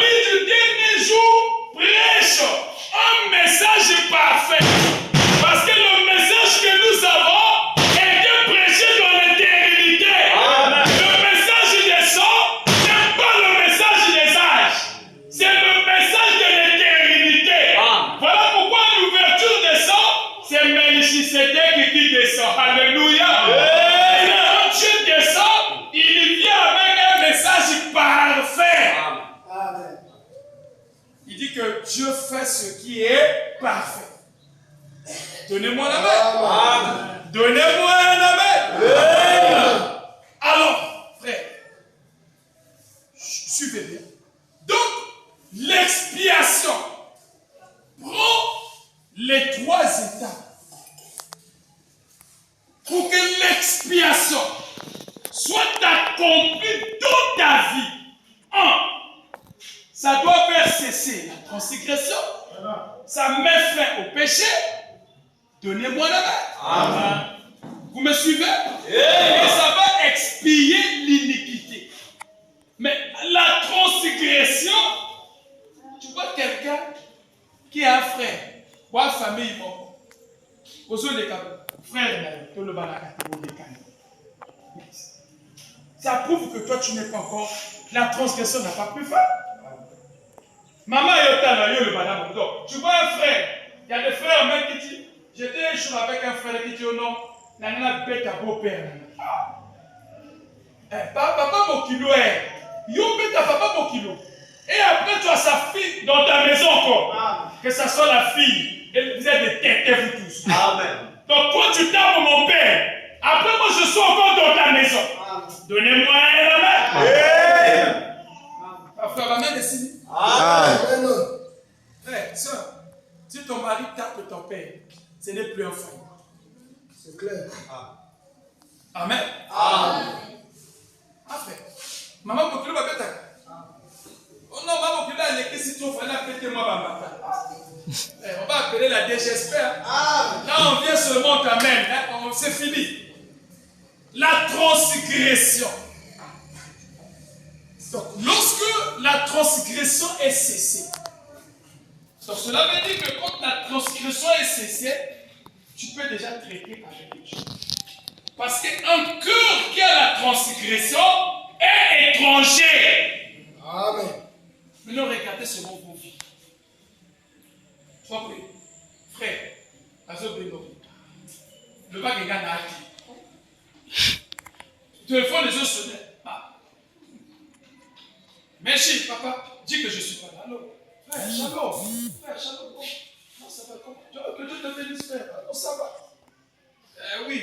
lit du dernier jour prêche un message parfait. Parce que le message que nous avons est prêché dans l'éternité. Le message des sangs n'est pas le message des âges. C'est le message de l'éternité. Voilà pourquoi l'ouverture des sangs, c'est Melchisedec qui descend. Alléluia. Quand Dieu descend, il vient avec un message parfait. Amen. Il dit que Dieu fait ce qui est parfait. Donnez-moi la main. Donnez-moi un amen. Alors, frère, suivez bien. Donc, l'expiation prend les 3 étapes. Pour que l'expiation soit accomplie toute ta vie. 1. Ça doit faire cesser la transgression. Ça met fin au péché. Donnez-moi la main. Vous me suivez? Et ça va expier l'iniquité. Mais la transgression, tu vois quelqu'un qui a un frère ou une famille, ça prouve que toi tu n'es pas encore, la transgression n'a pas pu faire. Maman le banane. Tu vois un frère, il y a des frères même qui disent, j'étais un jour avec un frère qui dit, oh non, il y a une bête à beau-père. Papa Bokilo est, yo bête à papa Bokilo. Et après tu as sa fille dans ta maison encore. Que ce soit la fille, et vous êtes des têtes, vous tous. Amen. Donc quand tu tapes mon père, après moi je suis encore dans ta maison. Donnez-moi la main. Frère, la main ici. Amen. Frère, soeur, si ton mari tape ton père, ce n'est plus un frère. C'est clair. Amen. Frère, maman Bokilo va péter. Oh non, maman Bokilo a l'écrit si tu vas la péter moi, maman. On va appeler la DG, j'espère. Là, on vient seulement t'amène. C'est fini. La transgression. Donc, lorsque la transgression est cessée, donc cela veut dire que quand la transgression est cessée, tu peux déjà traiter avec Dieu. Parce qu'un cœur qui a la transgression est étranger. Amen. Maintenant, regardez selon vos vies. Sois prêt. Frère, le bac est gagné. Téléphone, les autres sonnaient. Merci, papa, dis que je suis pas là. Alors, frère, shalom. Frère, shalom. Non, ça va comment? Que Dieu te bénisse, frère. Non, ça va. Oui.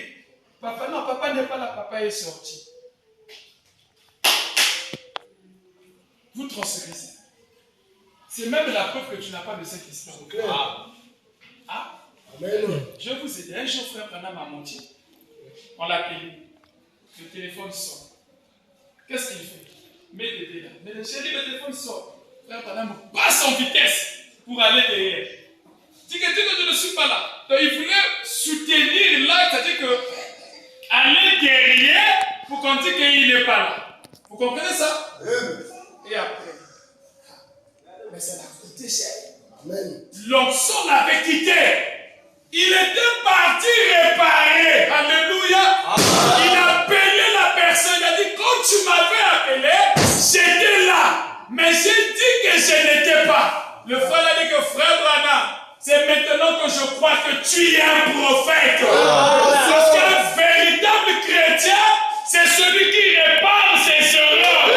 Papa, non, papa n'est pas là. Papa est sorti. Vous transgressez. C'est même la preuve que tu n'as pas de cette histoire. Amen. Je vais vous aider. Un jour, frère Branham m'a menti. On l'a appelé. Le téléphone sort. Qu'est-ce qu'il fait? Mets des là. Mais le chéri, le téléphone sort. Frère Branham passe en vitesse pour aller derrière. Dis que je ne suis pas là. Donc il voulait soutenir là, c'est-à-dire que aller derrière pour qu'on dise qu'il n'est pas là. Vous comprenez ça? Et après, mais ça l'a coûté cher. Amen. L'onction l'avait quitté. Il était parti réparer. Alléluia. Il a payé la personne. Il a dit, quand tu m'avais appelé, j'étais là. Mais j'ai dit que je n'étais pas. Le frère a dit que frère Branham, c'est maintenant que je crois que tu es un prophète. Parce qu'un véritable chrétien, c'est celui qui répare ses erreurs.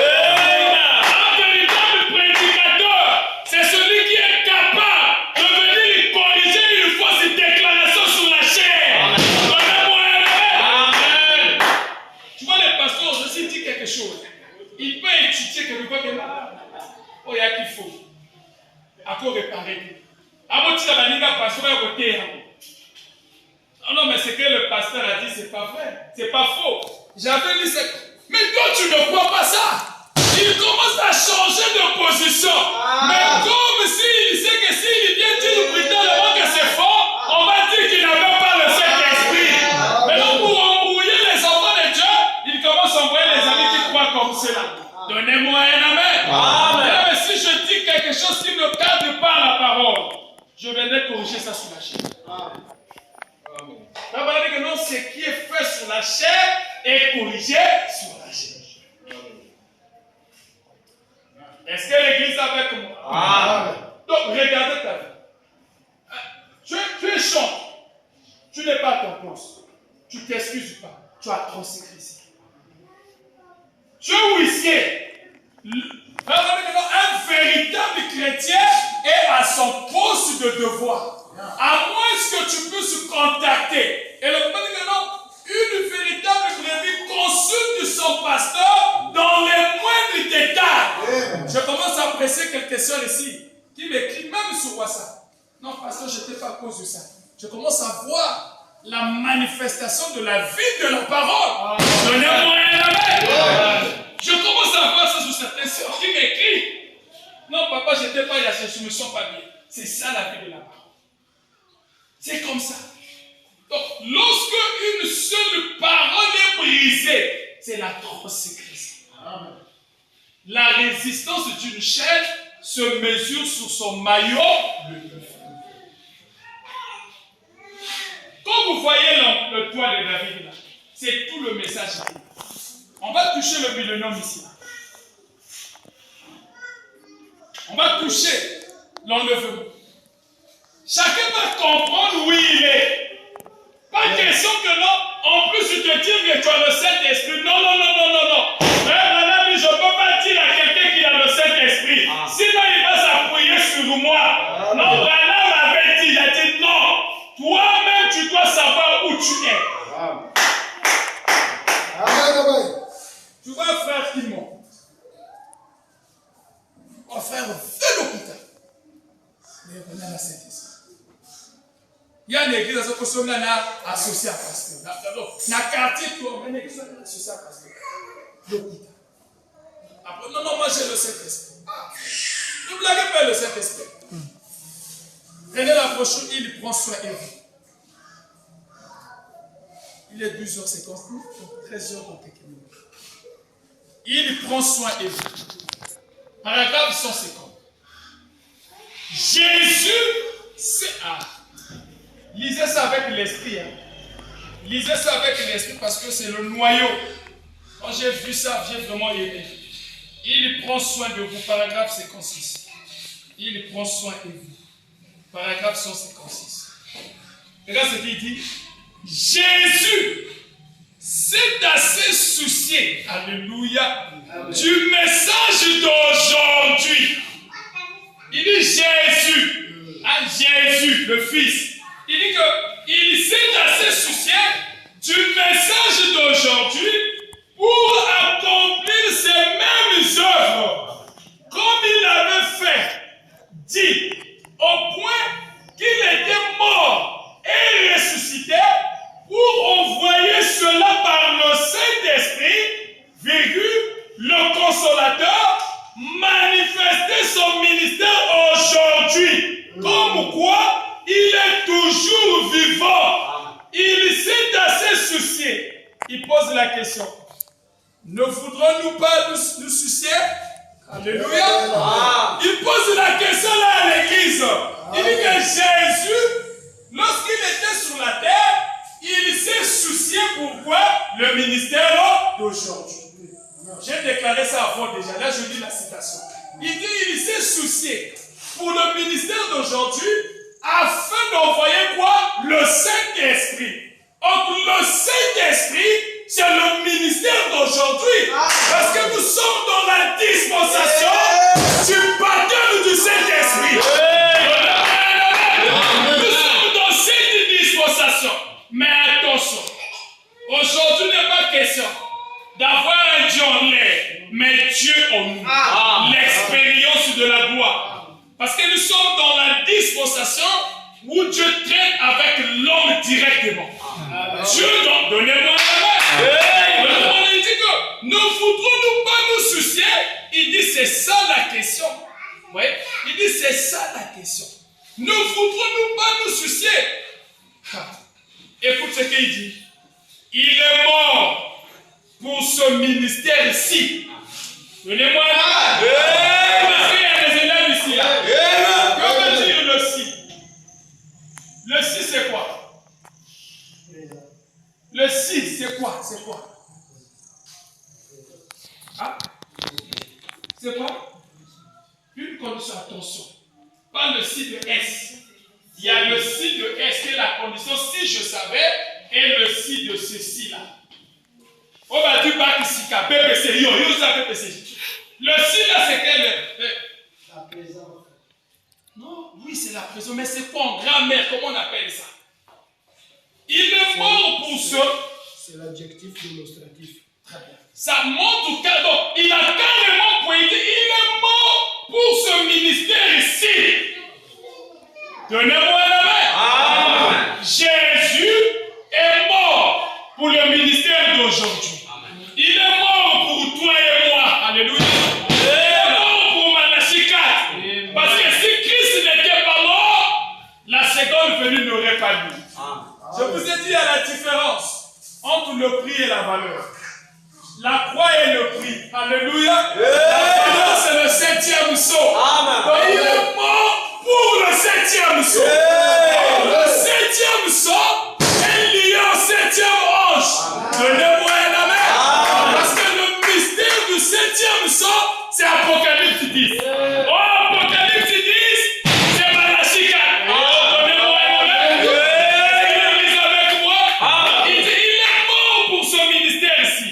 Un véritable prédicateur, c'est celui qui est capable de venir corriger une fausse déclaration sur la chair. Amen. Tu vois, les pasteurs, je sais dire quelque chose. Il peut étudier quelque chose que oh, il y a qu'il faut. À quoi réparer? Non, mais ce que le pasteur a dit, c'est pas vrai. C'est pas faux. J'avais dit, mais toi, tu ne crois pas ça. Il commence à changer de position. Mais comme s'il sait que s'il vient dire brutalement que c'est faux, on va dire qu'il n'avait pas le Saint-Esprit. Je viendrai corriger ça sur la chair. La Bible dit que non, ce qui est fait sur la chair est corrigé sur la chair. Est-ce que l'église est avec moi? Amen. Donc, regardez ta vie. Tu es champ. Tu n'es pas à ton poste. Tu ne t'excuses pas. Tu as transgressé. Tu es huissier. Un véritable chrétien est à son poste de devoir. À moins que tu puisses contacter. Et le Bible dit que non, une véritable brebis consulte son pasteur dans les moindres détails. Je commence à presser quelques soeurs ici qui m'écrivent même sur WhatsApp. Non, pasteur, je n'étais pas à cause de ça. Je commence à voir la manifestation de la vie de la parole. Donnez-moi un amen. Je commence à voir ça sur certaines soeurs qui m'écrivent. Non, papa, je n'étais pas là, je ne me sens pas bien. C'est ça la vie de la parole. C'est comme ça. Donc, lorsque une seule parole est brisée, c'est la transgression. La résistance d'une chair se mesure sur son maillot. Quand vous voyez le toit de David là, c'est tout le message. On va toucher le millénium ici. On va toucher l'enlèvement. Chacun va comprendre où il est. Pas question que non, en plus je te dis que tu as le Saint-Esprit. Non. Frère Madame, je ne peux pas dire à quelqu'un qui a le Saint-Esprit. Sinon il va s'appuyer sur moi. Non, Branham m'avait dit, il a dit non. Toi-même tu dois savoir où tu es. Amen. Tu vois frère Timon. On va faire un feu l'hôpital. Mais on a la Saint-Esprit. Il y a une église qui est associée à pasteur. Dans le quartier, il y a une église associée à pasteur. Après, non, moi j'ai le Saint-Esprit. Ne blaguez pas le Saint-Esprit. Prenez la brochure, il prend soin de vous. Il est 12h50, 13h dans quelques minutes. Il prend soin de vous. Paragraphe 150. Jésus, c'est lisez ça avec l'esprit. Lisez ça avec l'esprit parce que c'est le noyau. Quand j'ai vu ça, j'ai vraiment aimé. Il prend soin de vous. Paragraphe 56. Il prend soin de vous. Paragraphe 156. Regarde ce qu'il dit. Jésus s'est assez soucié, alléluia, du message d'aujourd'hui. Il dit Jésus, Jésus, le Fils. Il dit qu'il s'est assez soucié du message d'aujourd'hui pour accomplir ces mêmes œuvres, comme il avait fait, dit, au point qu'il était mort et ressuscité pour envoyer cela par le Saint-Esprit, le Consolateur, manifester son ministère aujourd'hui. Comme quoi, il est toujours vivant. Il s'est assez soucié. Il pose la question. Ne voudrons-nous pas nous soucier? Alléluia. Il pose la question là à l'église. Il dit que Jésus, lorsqu'il était sur la terre, il s'est soucié pourquoi le ministère d'aujourd'hui. J'ai déclaré ça avant déjà. Là, je lis la citation. Il dit il s'est soucié pour le ministère d'aujourd'hui afin d'envoyer quoi? Le Saint-Esprit. Donc le Saint-Esprit, c'est le ministère d'aujourd'hui. Parce que nous sommes dans la dispensation du baptême du Saint-Esprit. Nous sommes dans cette dispensation. Mais attention, aujourd'hui n'est pas question d'avoir un Dieu en l'air, mais Dieu en nous. L'expérience de la gloire. Parce que nous sommes dans la dispensation où Dieu traite avec l'homme directement. Dieu, donc, donnez-moi la main. Il dit que ne voudrons-nous pas nous soucier? Il dit c'est ça la question. Oui? Il dit c'est ça la question. Ne voudrons-nous pas nous soucier? Écoute ce qu'il dit. Il est mort pour ce ministère ici. Donnez-moi la main. Parce qu'il y a des élèves ici. Que veut dire le si? c'est quoi? Le si, c'est quoi? C'est quoi? Hein? C'est quoi? Une condition, attention. Pas le si de S. Il y a le si de S qui est la condition si je savais et le si de ceci là. On va dire pas ici qu'à BBC, yo, ça BBC. Le si là c'est quel? La présence. Non, oui c'est la présence, mais c'est quoi en grammaire? Comment on appelle ça? Il est mort pour ce. C'est l'adjectif démonstratif. Très bien. Ça montre donc il a carrément pointé, il est mort pour ce ministère ici. Donnez-moi la main. Jésus est mort pour le ministère d'aujourd'hui. Il est mort pour toi et moi. Alléluia. Il est mort pour Malachie 4. Parce que si Christ n'était pas mort, la seconde venue n'aurait pas lieu. Je vous ai dit à la différence entre le prix et la valeur. La croix et le prix. Alléluia. La valeur, c'est le 7e saut. Donc il est mort pour le 7e saut. Le 7e saut est lié au 7e ange. Donnez-moi la main. Parce que le mystère du 7e saut, c'est Apocalypse 10. Oh, Apocalypse 10, c'est Malachie 4. Donnez-moi la main. Lisez avec moi. Il dit, il est mort pour ce ministère ici.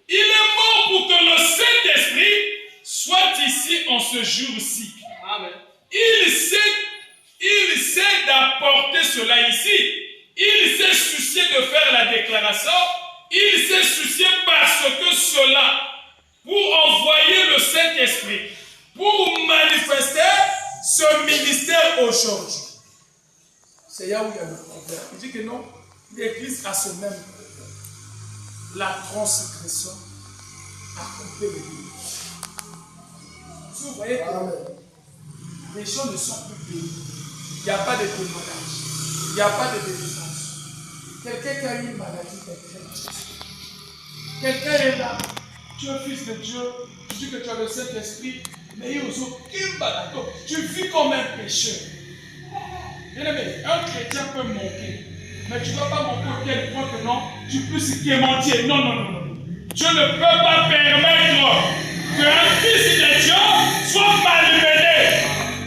Il est mort pour que le Saint-Esprit soit ici en ce jour-ci. Il sait d'apporter cela ici. Il s'est soucié de faire la déclaration. Il s'est soucié parce que cela, pour envoyer le Saint-Esprit, pour manifester ce ministère aujourd'hui. C'est là où il y a le problème. Il dit que non, l'Église a ce même problème. La transgression a coupé les lignes. Si vous voyez que les gens ne sont plus payés, il n'y a pas de témoignage, il n'y a pas de délivrance. Quelqu'un qui a eu une maladie est très triste. Quelqu'un est là, tu es fils de Dieu, tu dis que tu as le Saint-Esprit, mais il y a aucune maladie. Tu vis comme un pécheur. Bien aimé, un chrétien peut manquer, mais tu ne vas pas manquer au tel point que non, tu puisses quémantir. Non, non, non, non. Tu ne peux pas permettre qu'un fils de Dieu soit malmené.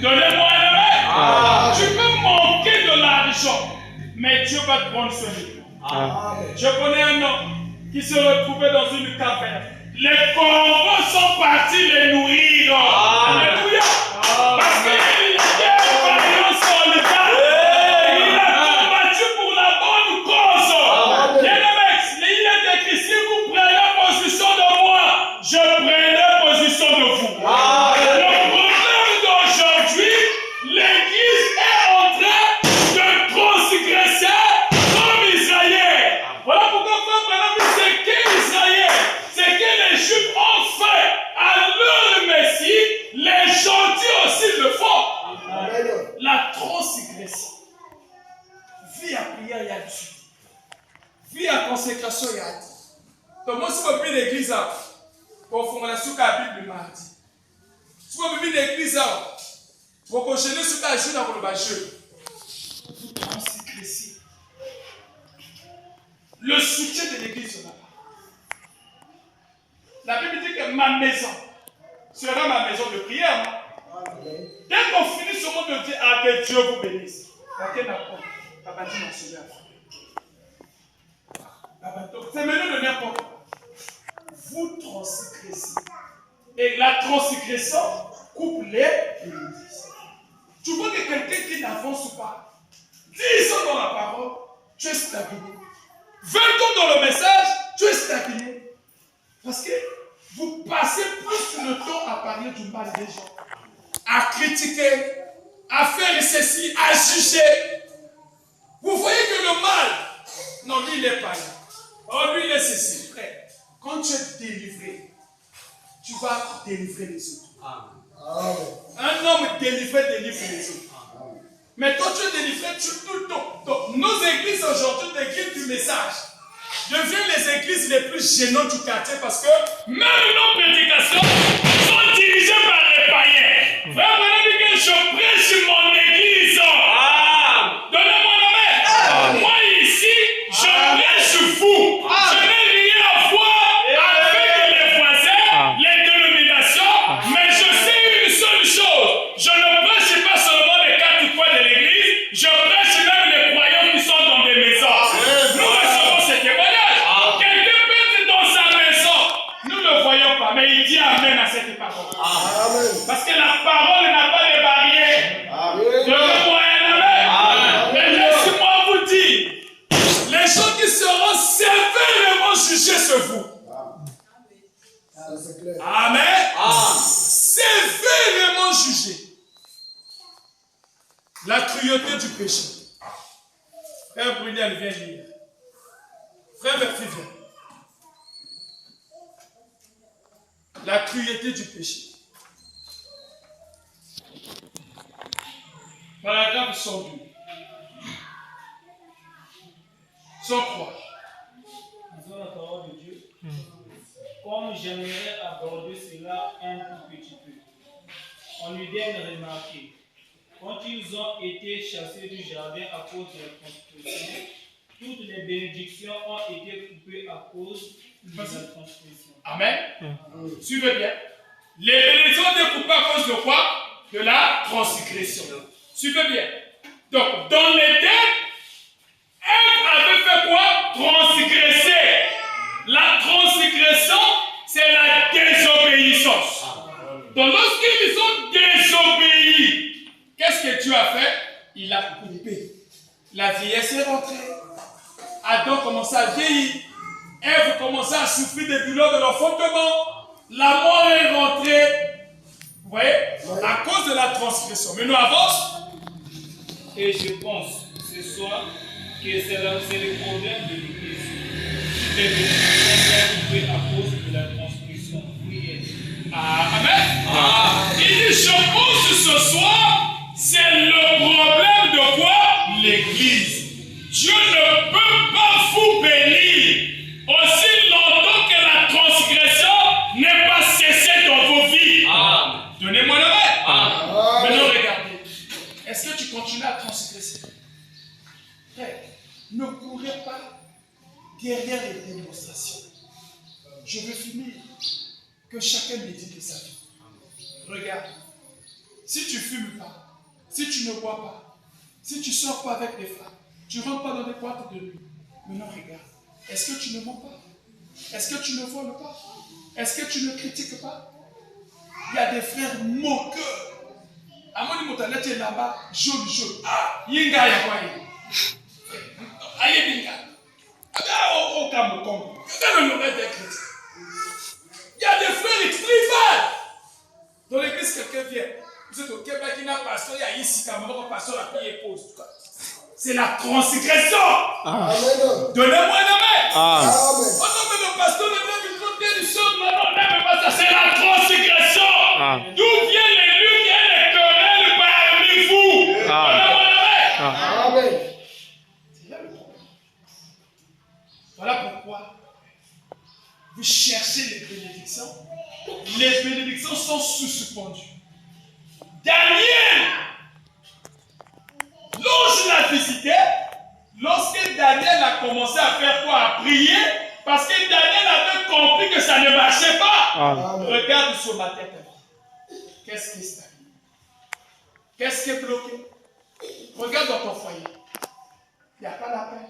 Donnez-moi la main. Tu peux manquer de l'argent, mais Dieu va te prendre soin de toi. Je connais un homme qui se retrouvait dans une caverne. Les corbeaux sont partis les nourrir. Alléluia. Parce qu'il était vaillant soldat. Il a combattu pour la bonne cause. Bien-aimé, il est écrit, si vous prenez position de moi, je prendrai position de vous. Le problème d'aujourd'hui, l'Église est en train de transgresser comme Israël. Voilà pourquoi c'est qu'Israël, c'est que les Juifs ont fait à leur Messie, les gentils aussi le font. La transgression. Vie à prière, il y a Dieu. Vie à consécration, il y a Dieu. Donc moi, si vous venez l'église, pour faire la souka à Bible le mardi. Si vous venez l'église, pour que je ne sois pas joué dans le jeu. Vous transgressez. Le soutien de l'église là-bas. La Bible dit que ma maison sera ma maison de prière. Dès qu'on finit ce monde de dire que Dieu vous bénisse. C'est maintenant de n'importe quoi. Vous transgressez. Et la transgression coupe les bénédictions. Tu vois que quelqu'un qui n'avance pas, 10 ans dans la parole, tu es stabilisé. 20 ans dans le message, tu es stabilisé. Parce que vous passez plus le temps à parler du mal des gens, à critiquer, à faire ceci, à juger. Vous voyez que le mal, non, lui il est pas là. Oh, lui il est ceci, frère. Quand tu es délivré, tu vas délivrer les autres. Un homme délivré délivre les autres. Mais quand tu es délivré, tu es tout le temps. Donc, nos églises aujourd'hui, l'église du message, deviennent les églises les plus gênantes du quartier parce que même nos prédications sont dirigées par les païens. Frère, maintenant dit que je prêche mon église. Donnez-moi la main. cruauté du péché. Frère Brunel, viens lire. Frère Berthier, viens. La cruauté du péché. Paragraphe 102. 103. Disons la parole de Dieu. Comme j'aimerais aborder cela un tout petit peu. On lui donne remarquer. Quand ils ont été chassés du jardin à cause de la transgression, toutes les bénédictions ont été coupées à cause de la transgression. Amen. Suivez bien. Les bénédictions ont été coupées à cause de quoi? De la transgression. Suivez bien. Donc, dans l'Éden, Ève avait fait quoi? Transgresser. La transgression, c'est la désobéissance. Donc, lorsqu'ils ont désobéi, qu'est-ce que Dieu a fait? Il a coupé. La vieillesse est rentrée. Adam commençait à vieillir. Ève commençait à souffrir des douleurs de l'enfantement. La mort est rentrée. Vous voyez? À cause de la transgression. Mais nous avance. Et je pense ce soir que c'est le problème de l'Église. Les bénédictions sont coupées à cause de la transgression. Amen. Il dit, je pense ce soir, c'est le problème de quoi? L'Église. Dieu ne peut pas vous bénir aussi longtemps que la transgression n'est pas cessée dans vos vies. Donnez-moi le main. Maintenant, regardez. Est-ce que tu continues à transgresser? Frère, ne courez pas derrière les démonstrations. Je veux finir. Que chacun médite de sa vie. Regarde. Si tu ne fumes pas, si tu ne bois pas, si tu ne sors pas avec les femmes, tu ne rentres pas dans des boîtes de nuit. Maintenant, regarde. Est-ce que tu ne mens pas? Est-ce que tu ne voles pas? Est-ce que tu ne critiques pas? Il y a des frères moqueurs. Amoni Motalete est là-bas, jaune. Yinga ya kwa yi. Aye binga. Aga o kamokongo. Aga le nom des chrétiens. Il y a des frères écrivains. Dans l'église, quelqu'un vient. Vous êtes au Québec, il y a un pasteur, il y a ici, quand même, un pasteur, la prière pose. C'est la transgression. Donnez-moi une main. Oh non, mais le pasteur, le même, il faut dire du sol. Non, n'aime pas ça. C'est la transgression. D'où vient les luttes et les querelles parmi vous? Donnez-moi une main. Amen. C'est là le problème. Voilà pourquoi vous cherchez les bénédictions. Les bénédictions sont suspendues. Daniel, l'ange l'a visité. Lorsque Daniel a commencé à faire quoi? À prier. Parce que Daniel avait compris que ça ne marchait pas. Regarde sur ma tête. Qu'est-ce qui est stagné? Qu'est-ce qui est bloqué? Regarde dans ton foyer. Il n'y a pas la paix.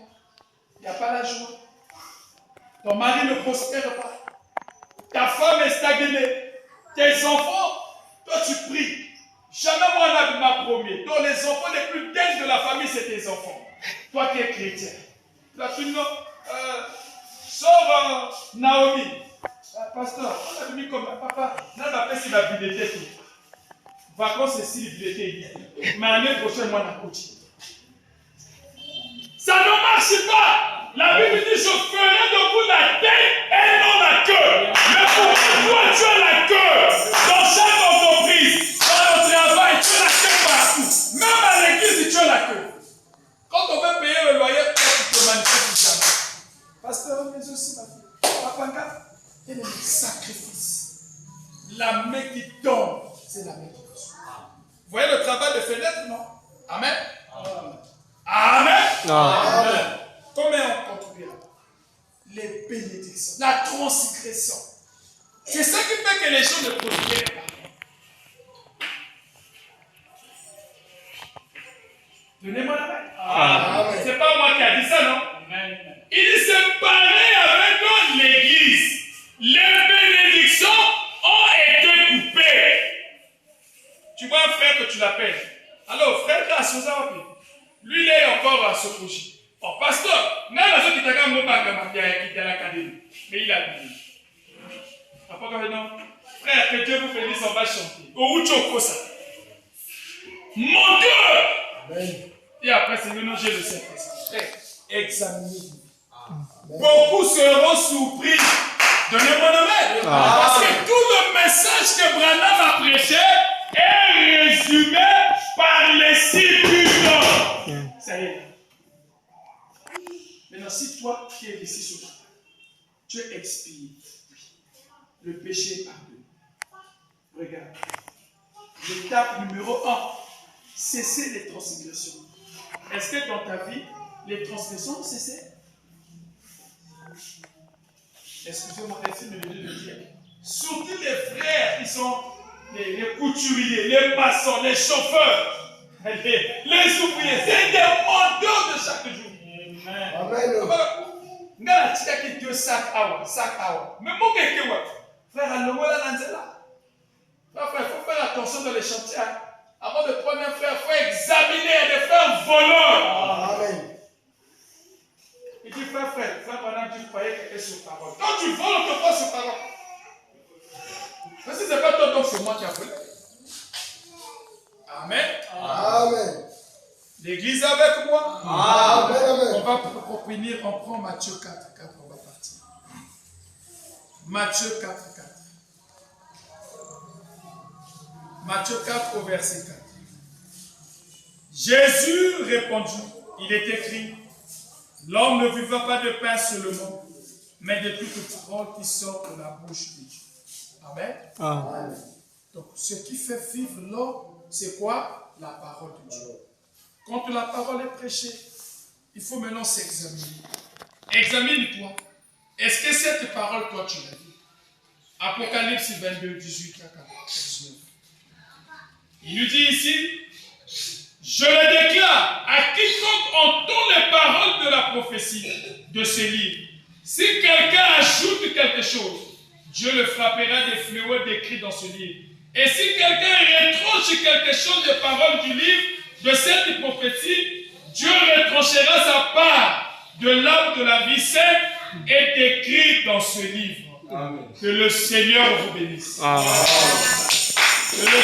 Il n'y a pas la joie. Ton mari ne prospère pas. Ta femme est stagnée. Tes enfants, toi tu pries. Jamais moi on m'a promis. Donc les enfants les plus têtes de la famille, c'est tes enfants. Toi qui es chrétien. La fille, sors Naomi. Pasteur, on a mis comme papa. Là, on appelle si la bibliothèque. Vacances, c'est si la bibliothèque. Mais l'année prochaine, moi, on a coaché. Ça ne marche pas. La Bible dit, je ferai de vous la tête et non la queue. Mais pourquoi toi, tu as la queue? Dans chaque entreprise, dans le travail, tu as la queue partout. Même à l'église, tu as la queue. Quand on veut payer le loyer, tu te manifestes jamais. Pasteur, mais aussi, ma fille. Papa, il y a des sacrifices. La main qui tombe, c'est la main qui reçoit. Vous voyez le travail de fenêtre, non? Amen. Amen. Amen. Combien on contribue? Les bénédictions, la transgression. C'est ça qui fait que les gens ne prospèrent pas. Donnez-moi la main. C'est pas moi qui a dit ça, non? Il dit c'est pareil avec nous, l'église. Les bénédictions ont été coupées. Tu vois un frère que tu l'appelles. Alors, frère, grâce aux amis. Lui, il est encore à se coucher. Oh, pasteur, mais il a dit. Frère, que Dieu vous bénisse, on va chanter. Mon Dieu, Et après, c'est nous, j'ai le Saint-Esprit. Examinez. Beaucoup seront surpris. Donnez-moi le maître. Parce que tout le message que Branham a prêché est résumé par les 6 buts. Ça y est. Maintenant, si toi qui es ici sur toi, tu expies le péché pardonné. Regarde. L'étape numéro 1, cesser les transgressions. Est-ce que dans ta vie, les transgressions ont cessé? Excusez-moi, merci de le dire. Surtout les frères qui sont les couturiers, les maçons, les chauffeurs, les ouvriers, c'est des menteurs de chaque jour. Amen. Nga la tika ki Dieu sac hour. Mais mon gars qui frère, il faut faire attention dans les chantiers. Avant de prendre un frère, il faut examiner les frères voleurs. Amen. Il dit frère, pendant que tu croyais que tu es sur parole. Quand tu voles, on te prend sur parole. Mais si ce n'est pas toi, donc c'est moi qui a volé. Amen. Amen. L'église avec moi. Amen. On va pour finir, on prend Matthieu 4, on va partir. Matthieu 4. Matthieu 4 au verset 4. Jésus répondit, il est écrit, l'homme ne vivra pas de pain seulement, mais de toute parole qui sort de la bouche de Dieu. Amen. Amen. Donc, ce qui fait vivre l'homme, c'est quoi? La parole de Dieu. Quand la parole est prêchée, il faut maintenant s'examiner. Examine-toi. Est-ce que cette parole, toi, tu l'as dit? Apocalypse 22, 18 à 19. Il nous dit ici, je le déclare à quiconque entend les paroles de la prophétie de ce livre. Si quelqu'un ajoute quelque chose, Dieu le frappera des fléaux décrits dans ce livre. Et si quelqu'un retranche quelque chose des paroles du livre, de cette prophétie, Dieu retranchera sa part de l'arbre de la vie sainte et décrit dans ce livre. Amen. Que le Seigneur vous bénisse. Amen.